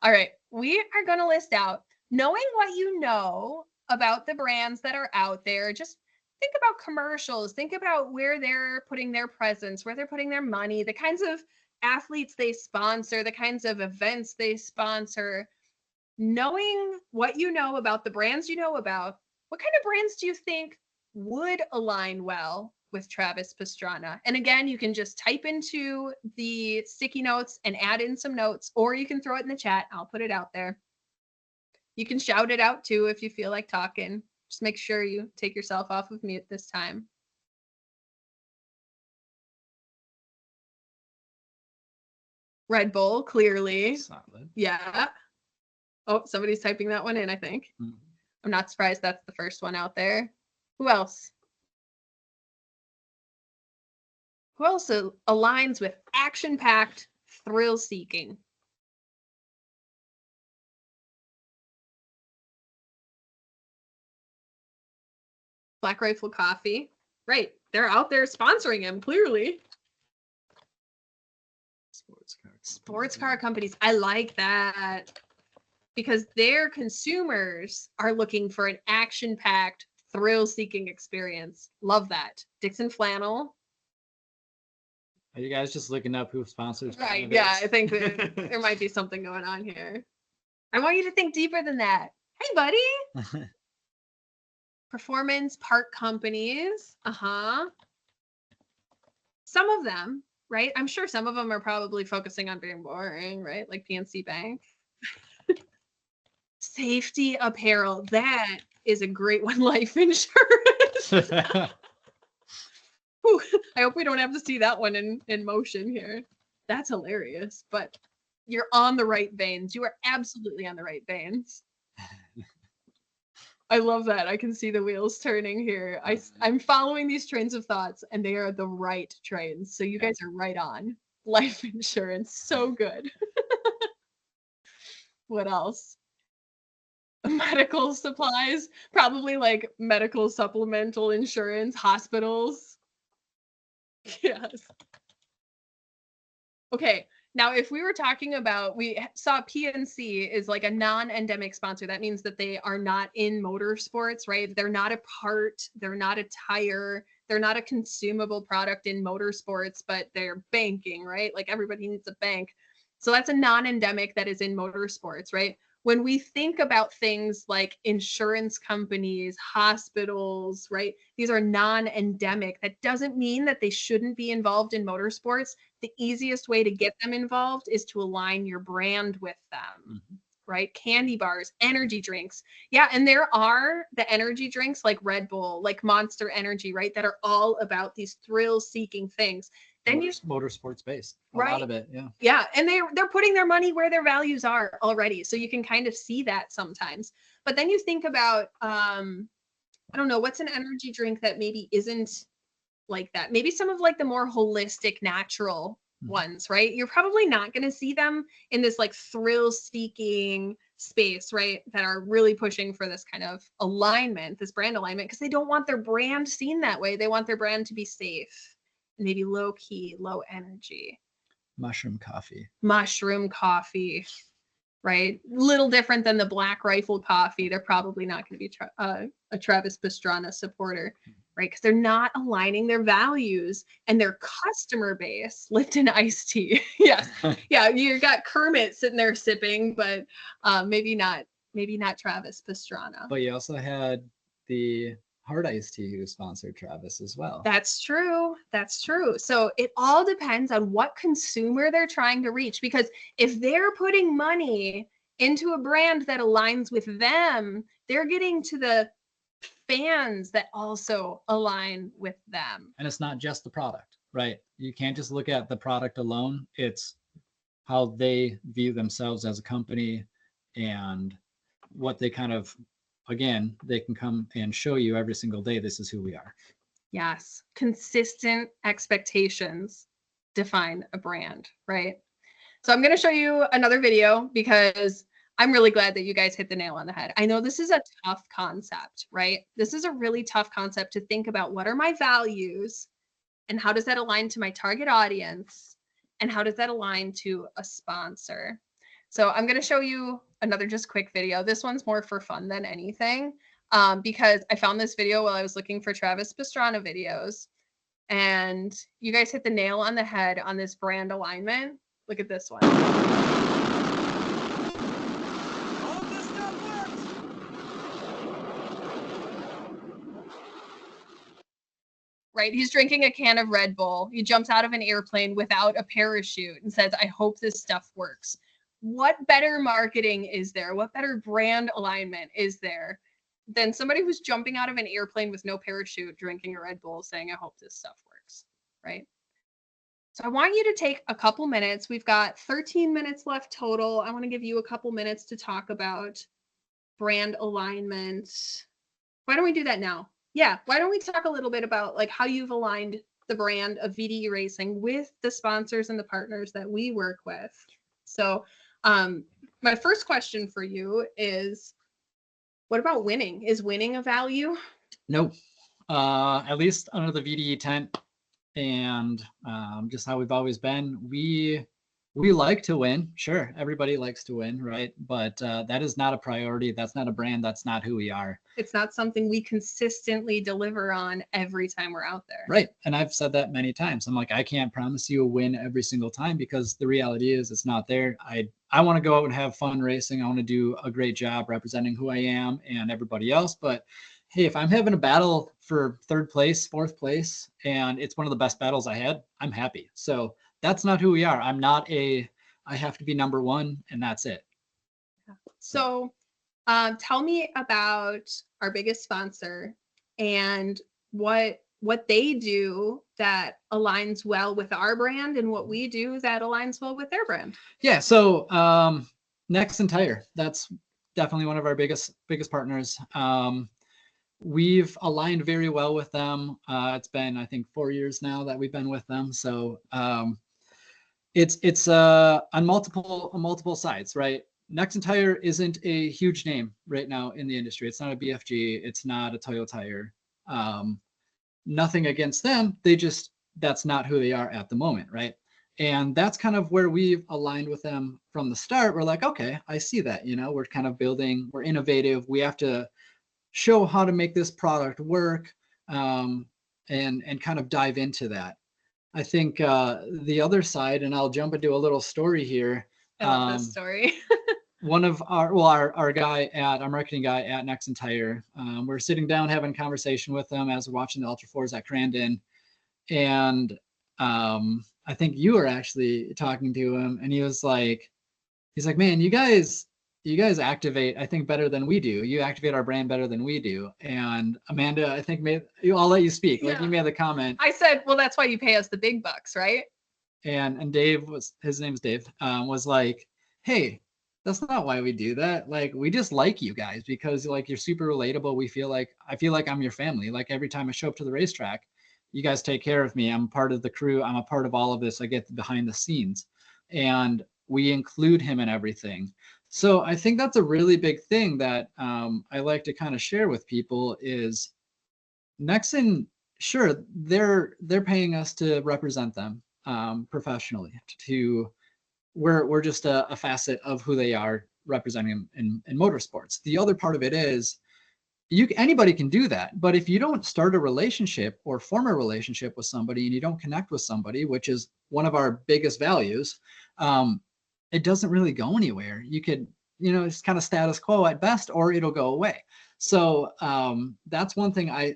All right. We are going to list out, knowing what you know about the brands that are out there, just think about commercials, think about where they're putting their presence, where they're putting their money, the kinds of athletes they sponsor, the kinds of events they sponsor. Knowing what you know about the brands you know about, what kind of brands do you think would align well with Travis Pastrana? And again, you can just type into the sticky notes and add in some notes, or you can throw it in the chat. I'll put it out there. You can shout it out too if you feel like talking. Just make sure you take yourself off of mute this time. Red Bull, clearly. Solid. Yeah. Oh, somebody's typing that one in, I think. Mhm. I'm not surprised that's the first one out there. Who else? Who else aligns with action-packed, thrill-seeking? Black Rifle Coffee. Right. They're out there sponsoring him, clearly. Sports car companies. I like that. Because their consumers are looking for an action-packed, thrill-seeking experience. Love that. Dixon Flannel. Are you guys just looking up who sponsors? Right. Candidates? Yeah, I think that there might be something going on here. I want you to think deeper than that. Hey, buddy. Performance part companies. Uh-huh. some of them, right? I'm sure some of them are probably focusing on being boring, right? Like PNC Bank. Safety apparel. That is a great one. Life insurance. Whew, I hope we don't have to see that one in motion here. That's hilarious, but you're on the right veins. You are absolutely on the right veins. I love that. I can see the wheels turning here. I'm following these trains of thoughts and they are the right trains. So you guys are right on. Life insurance. So good. What else? Medical supplies, probably like medical supplemental insurance, hospitals. Yes. Okay. Now, if we were talking about, we saw PNC is like a non-endemic sponsor. That means that they are not in motorsports, right? They're not a part, they're not a tire, they're not a consumable product in motorsports, but they're banking, right? Like everybody needs a bank. So that's a non-endemic that is in motorsports, right? When we think about things like insurance companies, hospitals, right? These are non-endemic. That doesn't mean that they shouldn't be involved in motorsports. The easiest way to get them involved is to align your brand with them, right? Candy bars, energy drinks. Yeah, and there are the energy drinks like Red Bull, like Monster Energy, right? That are all about these thrill-seeking things. Then motorsports based, a right? lot of it, yeah. Yeah, and they're putting their money where their values are already, so you can kind of see that sometimes. But then you think about, I don't know, what's an energy drink that maybe isn't like that? Maybe some of like the more holistic, natural ones, right? You're probably not going to see them in this like thrill-seeking space, right? That are really pushing for this kind of alignment, this brand alignment, because they don't want their brand seen that way. They want their brand to be safe. Maybe low key, low energy. Mushroom coffee, right? Little different than the Black Rifle coffee. They're probably not going to be a Travis Pastrana supporter, right? Because they're not aligning their values and their customer base. Lipton iced tea. Yes. Yeah, you got Kermit sitting there sipping, but maybe not Travis Pastrana. But you also had the Hard Iced Tea who sponsored Travis as well. That's true. That's true. So it all depends on what consumer they're trying to reach, because if they're putting money into a brand that aligns with them, they're getting to the fans that also align with them. And it's not just the product, right? You can't just look at the product alone. It's how they view themselves as a company and what they kind of, again, they can come and show you every single day, this is who we are. Yes. Consistent expectations define a brand, right? So I'm going to show you another video because I'm really glad that you guys hit the nail on the head. I know this is a tough concept, right? This is a really tough concept to think about. What are my values and how does that align to my target audience? And how does that align to a sponsor? So I'm going to show you another just quick video. This one's more for fun than anything, because I found this video while I was looking for Travis Pastrana videos. And you guys hit the nail on the head on this brand alignment. Look at this one. Right? He's drinking a can of Red Bull. He jumps out of an airplane without a parachute and says, I hope this stuff works. What better marketing is there? What better brand alignment is there than somebody who's jumping out of an airplane with no parachute, drinking a Red Bull, saying, I hope this stuff works, right? So I want you to take a couple minutes. We've got 13 minutes left total. I want to give you a couple minutes to talk about brand alignment. Why don't we do that now? Yeah, why don't we talk a little bit about like how you've aligned the brand of VDE Racing with the sponsors and the partners that we work with. So my first question for you is, what about winning? Is winning a value? Nope. At least under the VDE tent and just how we've always been, we like to win. Sure, everybody likes to win, right? But that is not a priority. That's not a brand. That's not who we are. It's not something we consistently deliver on every time we're out there. Right. And I've said that many times. I'm like, I can't promise you a win every single time because the reality is it's not there. I want to go out and have fun racing. I want to do a great job representing who I am and everybody else. But hey, if I'm having a battle for third place, fourth place, and it's one of the best battles I had, I'm happy. So that's not who we are. I have to be number one and that's it. So tell me about our biggest sponsor and what they do that aligns well with our brand and what we do that aligns well with their brand. Yeah. So Nexen Tire, that's definitely one of our biggest partners. We've aligned very well with them. It's been, I think, 4 years now that we've been with them. So it's on multiple sides, right? Nexen Tire isn't a huge name right now in the industry. It's not a BFG. It's not a Toyo Tire. Nothing against them. That's not who they are at the moment, right? And that's kind of where we've aligned with them from the start. We're like, okay, I see that. We're kind of building. We're innovative. We have to show how to make this product work, and kind of dive into that. I think the other side, and I'll jump into a little story here. I love this story. One of our marketing guy at Nexen Tire, we're sitting down having a conversation with them as we're watching the Ultra 4s at Crandon. And I think you were actually talking to him, and he's like, man, you guys activate, I think, better than we do. You activate our brand better than we do. And Amanda, I think I'll let you speak. Like, you made the comment. I said, well, that's why you pay us the big bucks, right? And Dave his name's Dave, was like, hey, that's not why we do that. Like, we just like you guys because like you're super relatable. I feel like I'm your family. Like, every time I show up to the racetrack, you guys take care of me. I'm part of the crew. I'm a part of all of this. I get behind the scenes, and we include him in everything. So I think that's a really big thing that I like to kind of share with people is Nexen, sure, they're paying us to represent them professionally. We're just a facet of who they are, representing them in motorsports. The other part of it is anybody can do that, but if you don't start a relationship or form a relationship with somebody and you don't connect with somebody, which is one of our biggest values, it doesn't really go anywhere. You could, it's kind of status quo at best, or it'll go away. So that's one thing I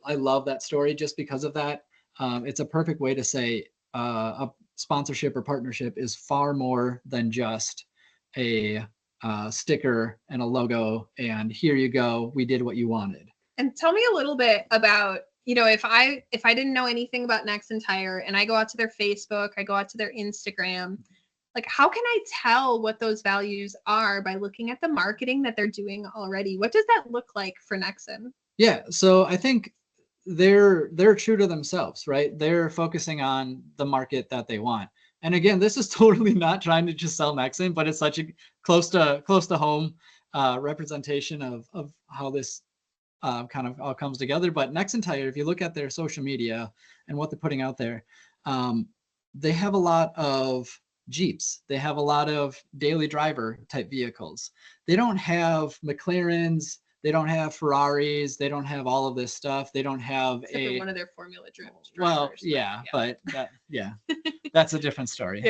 love that story just because of that. It's a perfect way to say a sponsorship or partnership is far more than just a sticker and a logo and here you go, we did what you wanted. And tell me a little bit about, if I didn't know anything about Nexen Tire and I go out to their Facebook, I go out to their Instagram, like, how can I tell what those values are by looking at the marketing that they're doing already? What does that look like for Nexen? Yeah, so I think they're true to themselves, right? They're focusing on the market that they want. And again, this is totally not trying to just sell Nexen, but it's such a close to home representation of how this kind of all comes together. But Nexen Tire, if you look at their social media and what they're putting out there, they have a lot of Jeeps. They have a lot of daily driver type vehicles. They don't have McLarens. They don't have Ferraris. They don't have all of this stuff. They don't have one of their Formula drivers. Well, but that's a different story.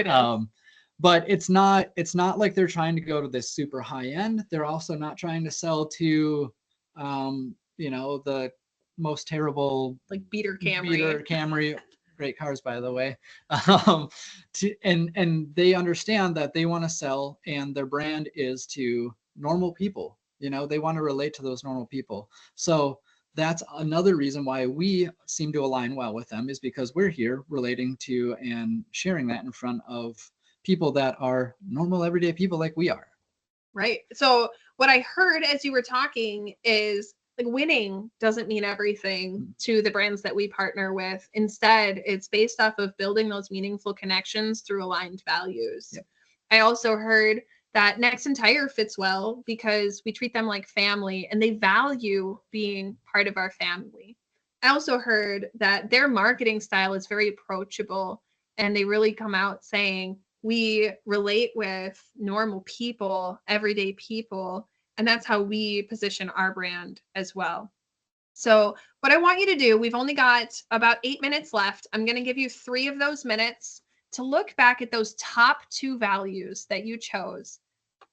But it's not like they're trying to go to this super high end. They're also not trying to sell to, the most terrible, like Beater Camry. Great cars, by the way. And they understand that they want to sell, and their brand is to normal people. They want to relate to those normal people. So that's another reason why we seem to align well with them, is because we're here relating to and sharing that in front of people that are normal, everyday people like we are. Right. So what I heard as you were talking is, like, winning doesn't mean everything to the brands that we partner with. Instead, it's based off of building those meaningful connections through aligned values. Yep. I also heard that Nexen Tire fits well because we treat them like family and they value being part of our family. I also heard that their marketing style is very approachable and they really come out saying, we relate with normal people, everyday people, and that's how we position our brand as well. So what I want you to do, we've only got about 8 minutes left. I'm going to give you 3 of those minutes to look back at those top 2 values that you chose.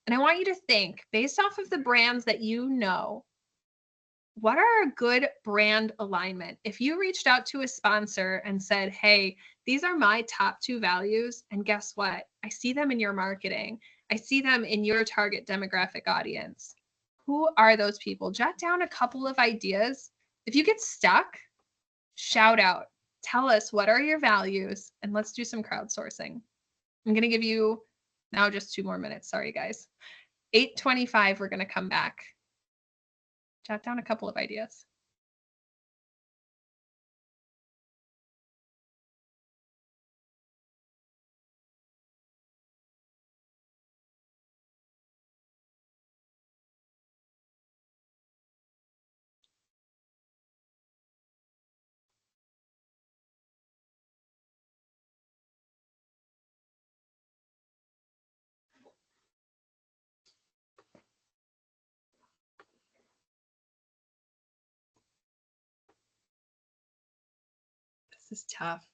And I want you to think, based off of the brands that you know, what are a good brand alignment? If you reached out to a sponsor and said, hey, these are my top 2 values, and guess what? I see them in your marketing. I see them in your target demographic audience. Who are those people? Jot down a couple of ideas. If you get stuck, shout out. Tell us what are your values, and let's do some crowdsourcing. I'm going to give you now just 2 more minutes. Sorry, guys. 8:25, we're going to come back. Jot down a couple of ideas. This is tough.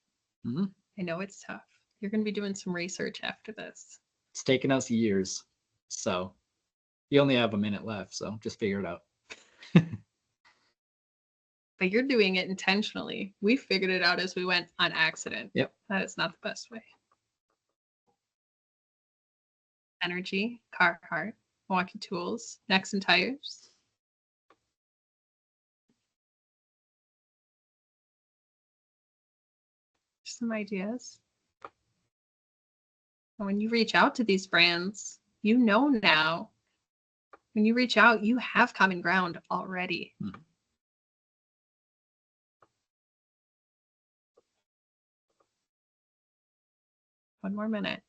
Mm-hmm. I know it's tough. You're going to be doing some research after this. It's taken us years. So you only have a minute left. So just figure it out. But you're doing it intentionally. We figured it out as we went on accident. Yep. That is not the best way. Energy, Carhartt, Milwaukee Tools, Nexen Tires. Some ideas. And when you reach out to these brands, you know now. When you reach out, you have common ground already. Mm-hmm. One more minute.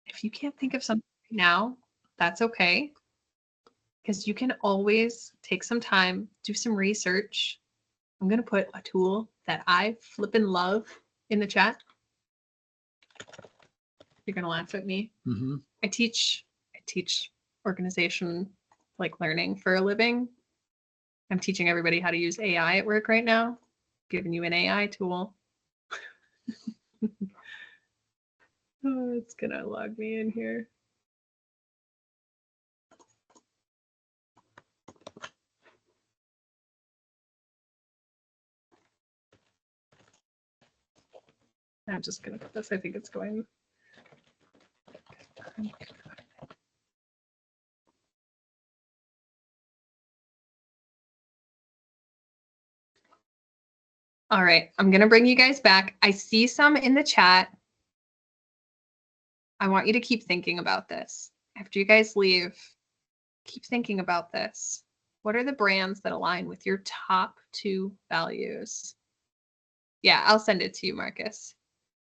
If you can't think of something now, that's okay. Because you can always take some time, do some research. I'm going to put a tool that I flippin' love in the chat. You're going to laugh at me. Mm-hmm. I teach organization like learning for a living. I'm teaching everybody how to use AI at work right now. Giving you an AI tool. Oh, it's gonna log me in here. I'm just gonna put this. I think it's going. All right, I'm gonna bring you guys back. I see some in the chat. I want you to keep thinking about this. After you guys leave, keep thinking about this. What are the brands that align with your top 2 values? Yeah, I'll send it to you, Marcus.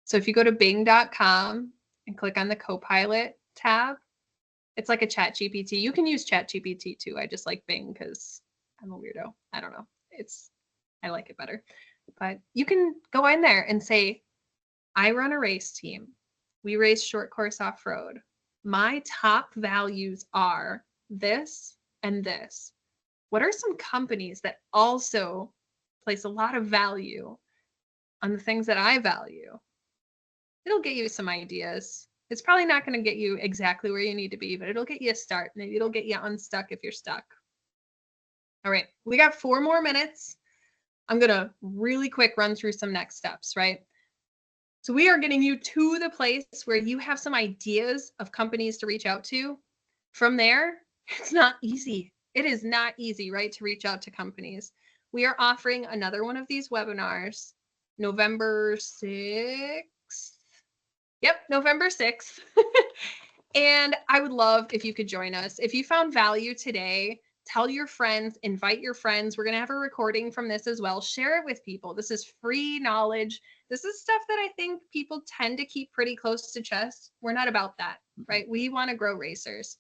So if you go to bing.com and click on the Copilot tab, it's like a ChatGPT. You can use ChatGPT too. I just like Bing because I'm a weirdo. I don't know. I like it better. But you can go in there and say, I run a race team. We race short course off-road. My top values are this and this. What are some companies that also place a lot of value on the things that I value? It'll get you some ideas. It's probably not going to get you exactly where you need to be, but it'll get you a start. Maybe it'll get you unstuck if you're stuck. All right, we got 4 more minutes. I'm going to really quick run through some next steps, right? So we are getting you to the place where you have some ideas of companies to reach out to. From there, it's not easy. It is not easy, right, to reach out to companies. We are offering another one of these webinars, November 6th. Yep, November 6th. And I would love if you could join us. If you found value today, tell your friends, invite your friends. We're going to have a recording from this as well. Share it with people. This is free knowledge. This is stuff that I think people tend to keep pretty close to chest. We're not about that, right? We want to grow racers.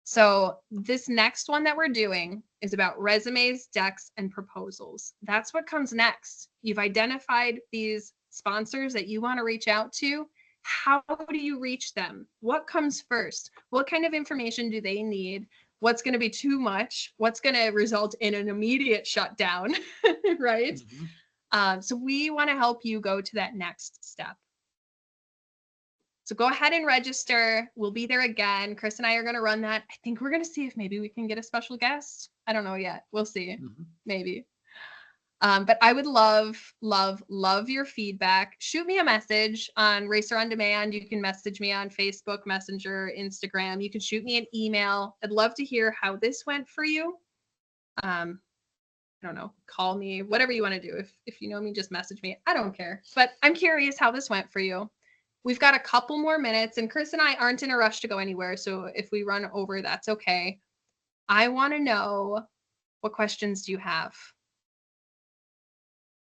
So this next one that we're doing is about resumes, decks, and proposals. That's what comes next. You've identified these sponsors that you want to reach out to. How do you reach them? What comes first? What kind of information do they need? What's going to be too much? What's going to result in an immediate shutdown, right? Mm-hmm. So we want to help you go to that next step. So go ahead and register. We'll be there again. Chris and I are going to run that. I think we're going to see if maybe we can get a special guest. I don't know yet. We'll see. Maybe. But I would love your feedback. Shoot me a message on Racer on Demand. You can message me on Facebook, Messenger, Instagram. You can shoot me an email. I'd love to hear how this went for you. I don't know, call me, whatever you want to do. If you know me, just message me. I don't care. But I'm curious how this went for you. We've got a couple more minutes, and Chris and I aren't in a rush to go anywhere. So if we run over, that's okay. I want to know, what questions do you have?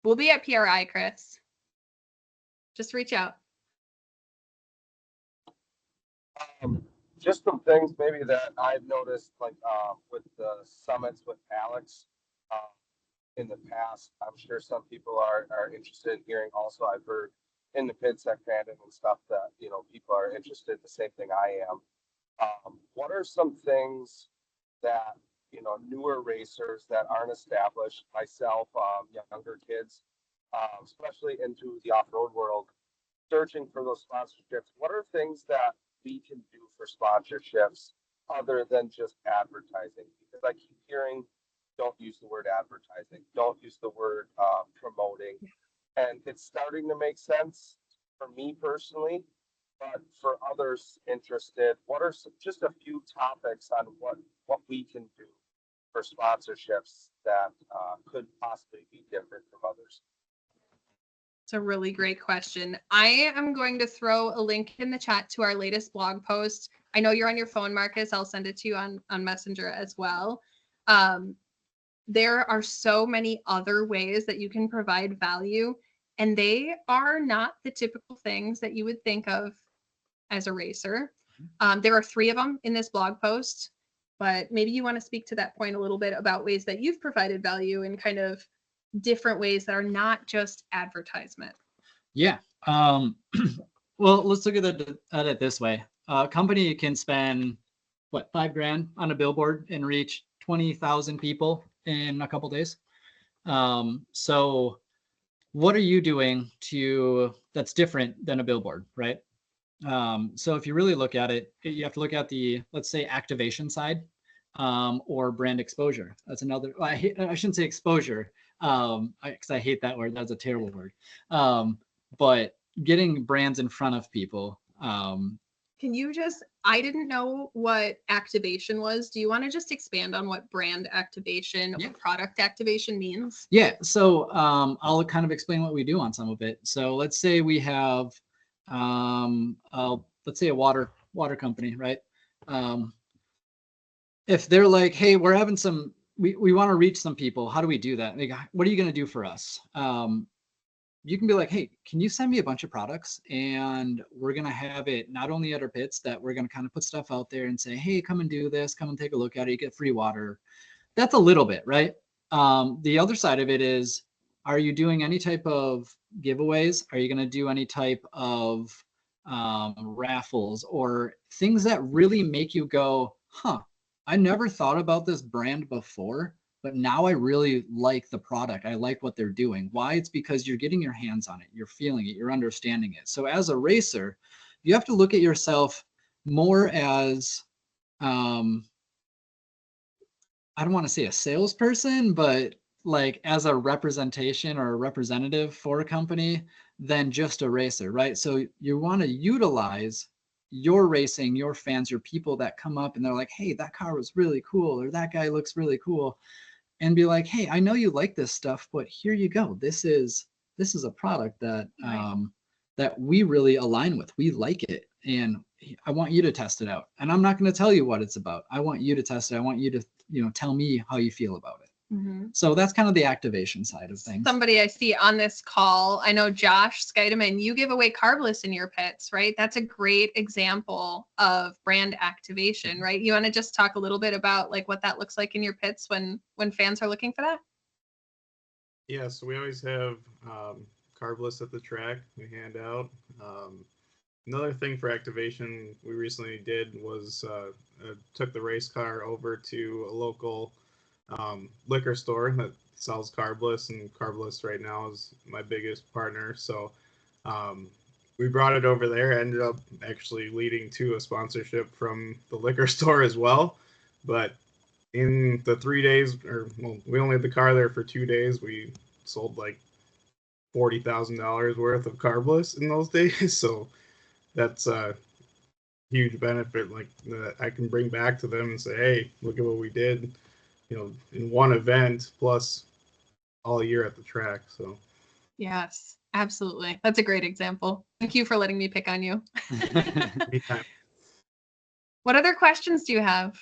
We'll be at PRI, Chris. Just reach out. Just some things maybe that I've noticed, like with the summits with Alex in the past. I'm sure some people are interested in hearing. Also, I've heard in the pits at Crandon and stuff that, you know, people are interested in the same thing I am. What are some things that, you know, newer racers that aren't established, myself, younger kids, especially into the off-road world, searching for those sponsorships? What are things that we can do for sponsorships other than just advertising? Because I keep hearing, don't use the word advertising, don't use the word promoting. And it's starting to make sense for me personally, but for others interested, what are just a few topics on what we can do for sponsorships that could possibly be different from others? It's a really great question. I am going to throw a link in the chat to our latest blog post. I know you're on your phone, Marcus. I'll send it to you on Messenger as well. There are so many other ways that you can provide value, and they are not the typical things that you would think of as a racer. There are 3 of them in this blog post, but maybe you want to speak to that point a little bit about ways that you've provided value in kind of different ways that are not just advertisement. Yeah. Well, let's look at it this way. A company can spend what, $5,000 on a billboard and reach 20,000 people in a couple days. So what are you doing that's different than a billboard, right? So if you really look at it, you have to look at the, let's say, activation side, or brand exposure. That's another, I shouldn't say exposure, because I hate that word. That's a terrible word. But getting brands in front of people. Can you I didn't know what activation was. Do you want to just expand on what brand activation or product activation means? Yeah. So I'll kind of explain what we do on some of it. So let's say we have, let's say a water company, right? If they're like, hey, we're having we want to reach some people. How do we do that? Like, what are you going to do for us? You can be like, hey, can you send me a bunch of products? And we're going to have it not only at our pits, that we're going to kind of put stuff out there and say, hey, come and do this, come and take a look at it, you get free water. That's a little bit, right? The other side of it is, are you doing any type of giveaways? Are you going to do any type of raffles or things that really make you go, huh, I never thought about this brand before, but now I really like the product. I like what they're doing. Why? It's because you're getting your hands on it. You're feeling it. You're understanding it. So as a racer, you have to look at yourself more as, I don't want to say a salesperson, but like as a representation or a representative for a company than just a racer, right? So you want to utilize your racing, your fans, your people that come up and they're like, hey, that car was really cool, or that guy looks really cool. And be like, hey, I know you like this stuff, but here you go. This is a product that that we really align with. We like it, and I want you to test it out. And I'm not going to tell you what it's about. I want you to test it. I want you to, tell me how you feel about it. Mm-hmm. So that's kind of the activation side of things. Somebody I see on this call, I know Josh Skydeman, you give away Carbless in your pits, right? That's a great example of brand activation, right? You want to just talk a little bit about like what that looks like in your pits when fans are looking for that? Yeah, so we always have Carbless at the track we hand out. Another thing for activation we recently did was took the race car over to a local liquor store that sells Carbless, and Carbless right now is my biggest partner. So we brought it over there. Ended up actually leading to a sponsorship from the liquor store as well. But in the 3 days, or well, we only had the car there for 2 days. We sold like $40,000 worth of Carbless in those days. So that's a huge benefit, like that I can bring back to them and say, hey, look at what we did, in one event plus all year at the track. So Yes, absolutely. That's a great example. Thank you for letting me pick on you. anytime. What other questions do you have?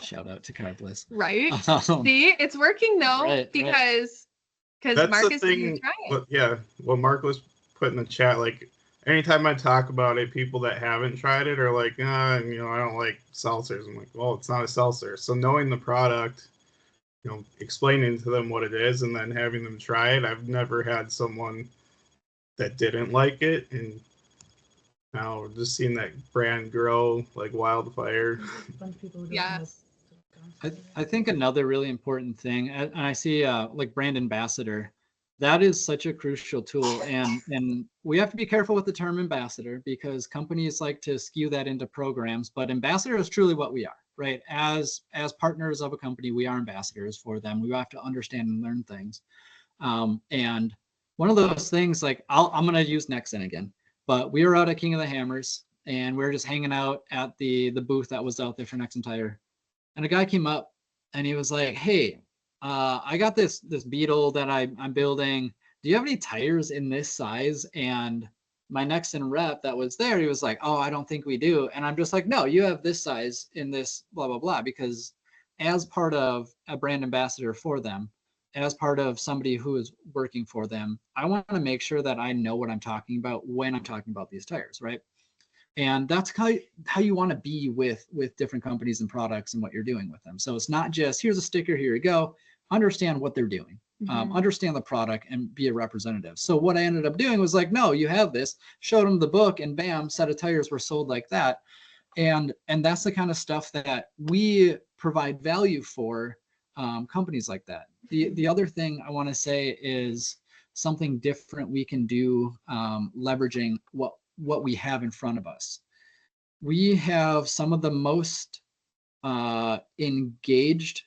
Shout out to Carbliss. Right? Um, See, it's working though, right. because That's Marcus the didn't thing. try it. What Mark was put in the chat, like anytime I talk about it, people that haven't tried it are like, I don't like seltzers. I'm like, well, it's not a seltzer. So knowing the product, explaining to them what it is and then having them try it, I've never had someone that didn't like it. And now we're just seeing that brand grow like wildfire. Yes. I think another really important thing, and I see like brand ambassador, that is such a crucial tool, and we have to be careful with the term ambassador because companies like to skew that into programs, but ambassador is truly what we are, right? As partners of a company, we are ambassadors for them. We have to understand and learn things. And one of those things, like I'm going to use Nexen again, but we were out at King of the Hammers and we were just hanging out at the booth that was out there for Nexen Tire. And a guy came up and he was like, hey, I got this Beetle that I'm building. Do you have any tires in this size? And my Nexen rep that was there, he was like, oh, I don't think we do. And I'm just like, no, you have this size in this blah, blah, blah. Because as part of a brand ambassador for them, as part of somebody who is working for them, I want to make sure that I know what I'm talking about when I'm talking about these tires, right? And that's how you want to be with different companies and products and what you're doing with them. So it's not just here's a sticker, here you go. Understand what they're doing, understand the product, and be a representative. So what I ended up doing was like, no, you have this. Showed them the book, and bam, set of tires were sold like that. And that's the kind of stuff that we provide value for companies like that. The other thing I want to say is something different we can do, leveraging what we have in front of us. We have some of the most engaged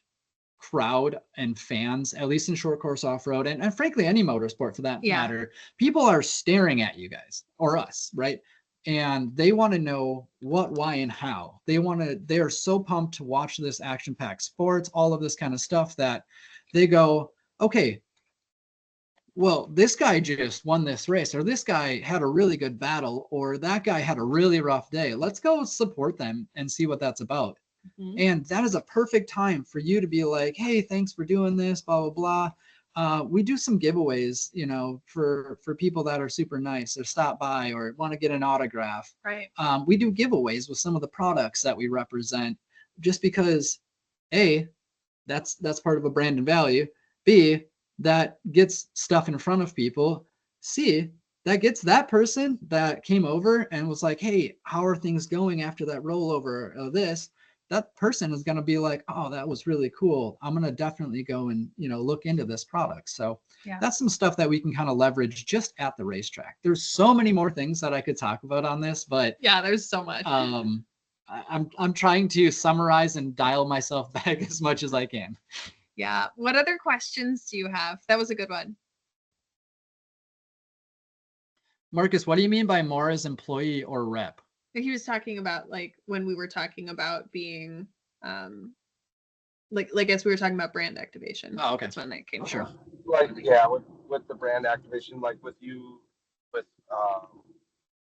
crowd and fans, at least in short course off-road, and frankly, any motorsport for that matter. People are staring at you guys or us, right? And they want to know what, why, and how. They are so pumped to watch this action-packed sports, all of this kind of stuff that they go, okay, well, this guy just won this race, or this guy had a really good battle, or that guy had a really rough day. Let's go support them and see what that's about. And that is a perfect time for you to be like, hey, thanks for doing this, blah, blah, blah. We do some giveaways, for people that are super nice or stop by or want to get an autograph. Right. We do giveaways with some of the products that we represent just because, A, that's part of a brand and value. B, that gets stuff in front of people. C, that gets that person that came over and was like, hey, how are things going after that rollover of this? That person is going to be like, oh, that was really cool. I'm going to definitely go and, look into this product. So that's some stuff that we can kind of leverage just at the racetrack. There's so many more things that I could talk about on this, but yeah, there's so much. I'm trying to summarize and dial myself back as much as I can. Yeah. What other questions do you have? That was a good one. Marcus, what do you mean by more as employee or rep? He was talking about like when we were talking about being like as we were talking about brand activation. Oh, okay. That's when that came Sure. Like with the brand activation, like with you with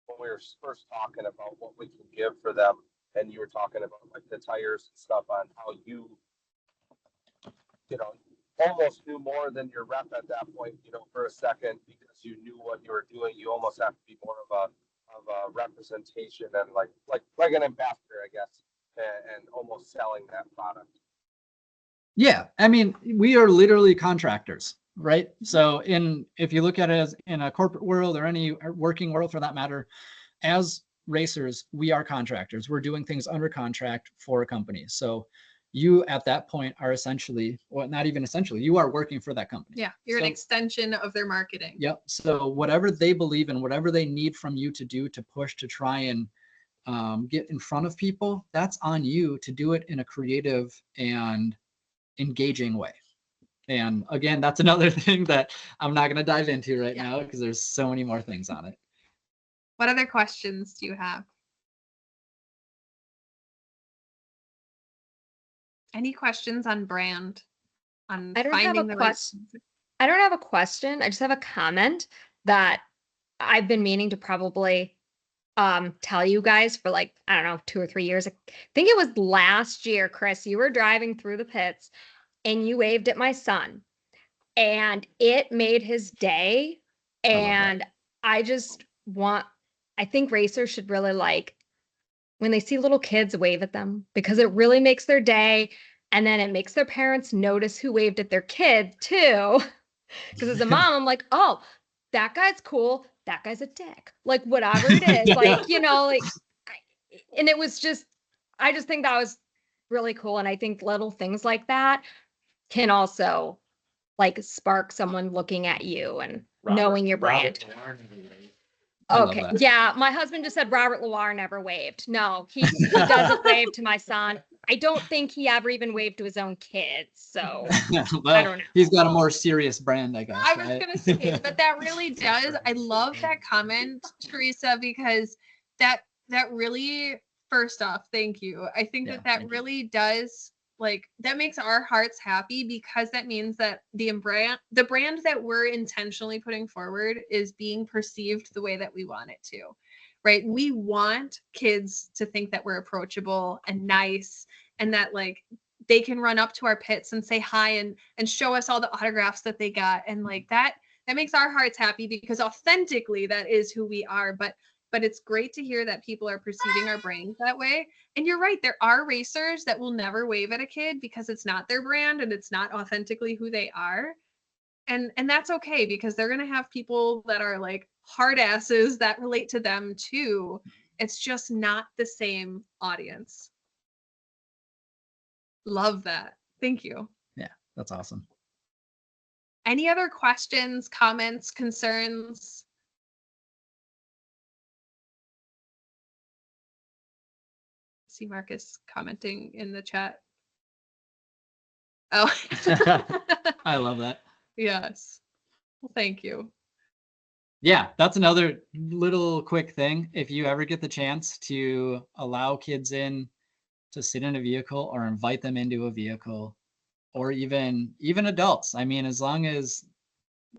when we were first talking about what we can give for them, and you were talking about like the tires and stuff on how you almost knew more than your rep at that point, for a second, because you knew what you were doing. You almost have to be more of a representation and like an ambassador, I guess, and almost selling that product. Yeah, I mean, we are literally contractors, right? So if you look at it as in a corporate world or any working world for that matter, as racers, we are contractors. We're doing things under contract for a company. So you at that point are essentially, well, not even essentially, you are working for that company. Yeah, you're an So- extension of their marketing. Yep. So whatever they believe in, whatever they need from you to do to push to try and get in front of people, that's on you to do it in a creative and engaging way. And again, that's another thing that I'm not going to dive into right now because there's so many more things on it. What other questions do you have? Any questions on brand? On I don't have finding a the question. I don't have a question. I just have a comment that I've been meaning to probably tell you guys for like, I don't know, 2 or 3 years. I think it was last year, Chris, you were driving through the pits and you waved at my son and it made his day. And I just I think racers should really like when they see little kids wave at them because it really makes their day. And then it makes their parents notice who waved at their kid too. Because as a mom, I'm like, oh, that guy's cool. That guy's a dick. Like whatever it is, like, you know, like, and it was just, I just think that was really cool. And I think little things like that can also like spark someone looking at you and knowing your brand. I love Okay. that. Yeah. My husband just said Robert Loire never waved. No, he doesn't wave to my son. I don't think he ever even waved to his own kids. So Well, I don't know. he's got a more serious brand, I guess. I was right? gonna say, but that really does. I love that comment, Teresa, because that really, first off, thank you. I think Yeah, that thank you. really does, like, that makes our hearts happy because that means that the brand that we're intentionally putting forward is being perceived the way that we want it to, right? We want kids to think that we're approachable and nice and that like they can run up to our pits and say hi and show us all the autographs that they got. And like that makes our hearts happy because authentically that is who we are. But it's great to hear that people are perceiving our brands that way. And you're right, there are racers that will never wave at a kid because it's not their brand and it's not authentically who they are. And that's okay because they're going to have people that are like hard asses that relate to them too. It's just not the same audience. Love that. Thank you. Yeah, that's awesome. Any other questions, comments, concerns? See Marcus commenting in the chat. Oh. I love that. Yes. Well, thank you. Yeah, that's another little quick thing. If you ever get the chance to allow kids in to sit in a vehicle or invite them into a vehicle, or even adults. I mean, as long as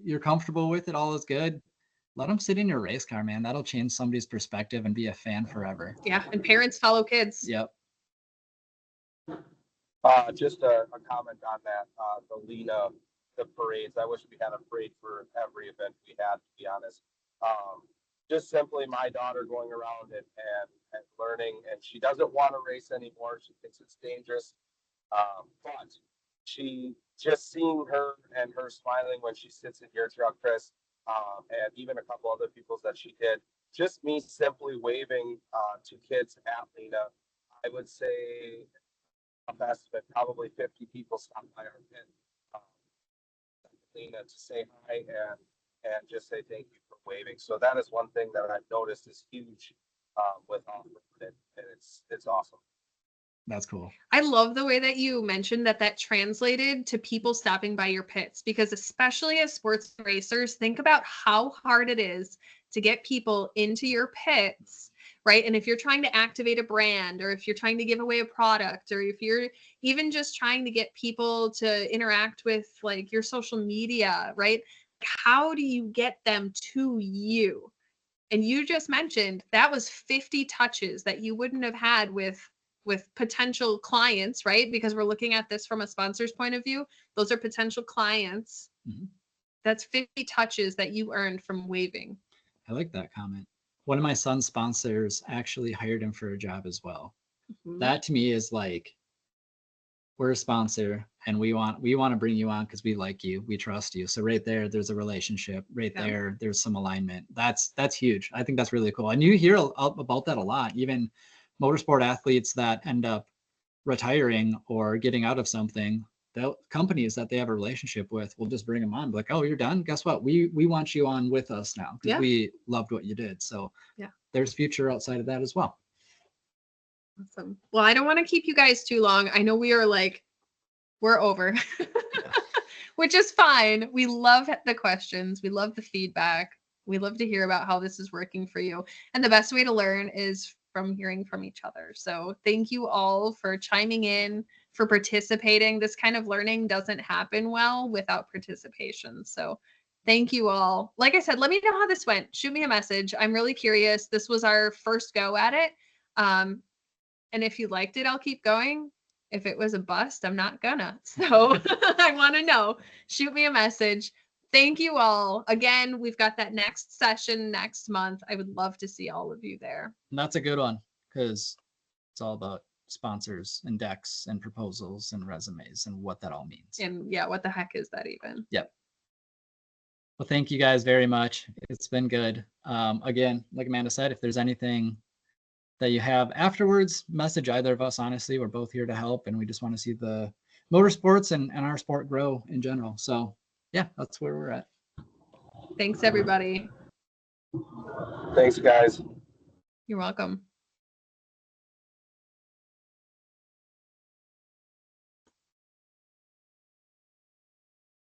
you're comfortable with it, all is good. Let them sit in your race car, man. That'll change somebody's perspective and be a fan forever. Yeah, and parents follow kids. Yep. Just a comment on that. The parades. I wish we had a parade for every event we had, to be honest. Just simply my daughter going around and learning, and she doesn't want to race anymore. She thinks it's dangerous. But she just seeing her and her smiling when she sits in your truck, Chris, and even a couple other people's that she did, just me simply waving to kids at Lena, I would say estimate probably 50 people stopped by our pit, Lena, to say hi and just say thank you for waving. So that is one thing that I've noticed is huge with off-road, and it's awesome. That's cool. I love the way that you mentioned that translated to people stopping by your pits, because especially as sports racers, think about how hard it is to get people into your pits, right? And if you're trying to activate a brand, or if you're trying to give away a product, or if you're even just trying to get people to interact with like your social media, right? How do you get them to you? And you just mentioned that was 50 touches that you wouldn't have had with potential clients, right? Because we're looking at this from a sponsor's point of view. Those are potential clients. Mm-hmm. That's 50 touches that you earned from waving. I like that comment. One of my son's sponsors actually hired him for a job as well. Mm-hmm. That to me is like, we're a sponsor and we want to bring you on because we like you, we trust you. So right there's a relationship. Right there, there's some alignment. That's huge. I think that's really cool. And you hear about that a lot. Even motorsport athletes that end up retiring or getting out of something, the companies that they have a relationship with will just bring them on. Like, oh, you're done. Guess what? We want you on with us now because Yeah. we loved what you did. So Yeah. there's future outside of that as well. Awesome. Well, I don't want to keep you guys too long. I know we're over, which is fine. We love the questions. We love the feedback. We love to hear about how this is working for you. And the best way to learn is from hearing from each other. So thank you all for chiming in, for participating. This kind of learning doesn't happen well without participation. So thank you all. Like I said, let me know how this went. Shoot me a message. I'm really curious. This was our first go at it. And if you liked it, I'll keep going. If it was a bust, I'm not gonna. So I want to know. Shoot me a message. Thank you all. Again, we've got that next session next month. I would love to see all of you there. And that's a good one because it's all about sponsors and decks and proposals and resumes and what that all means. And yeah, what the heck is that even? Yep. Well, thank you guys very much. It's been good. Again, like Amanda said, if there's anything that you have afterwards, message either of us. Honestly, we're both here to help, and we just want to see the motorsports and our sport grow in general. So yeah, that's where we're at. Thanks, everybody. Thanks, guys. You're welcome.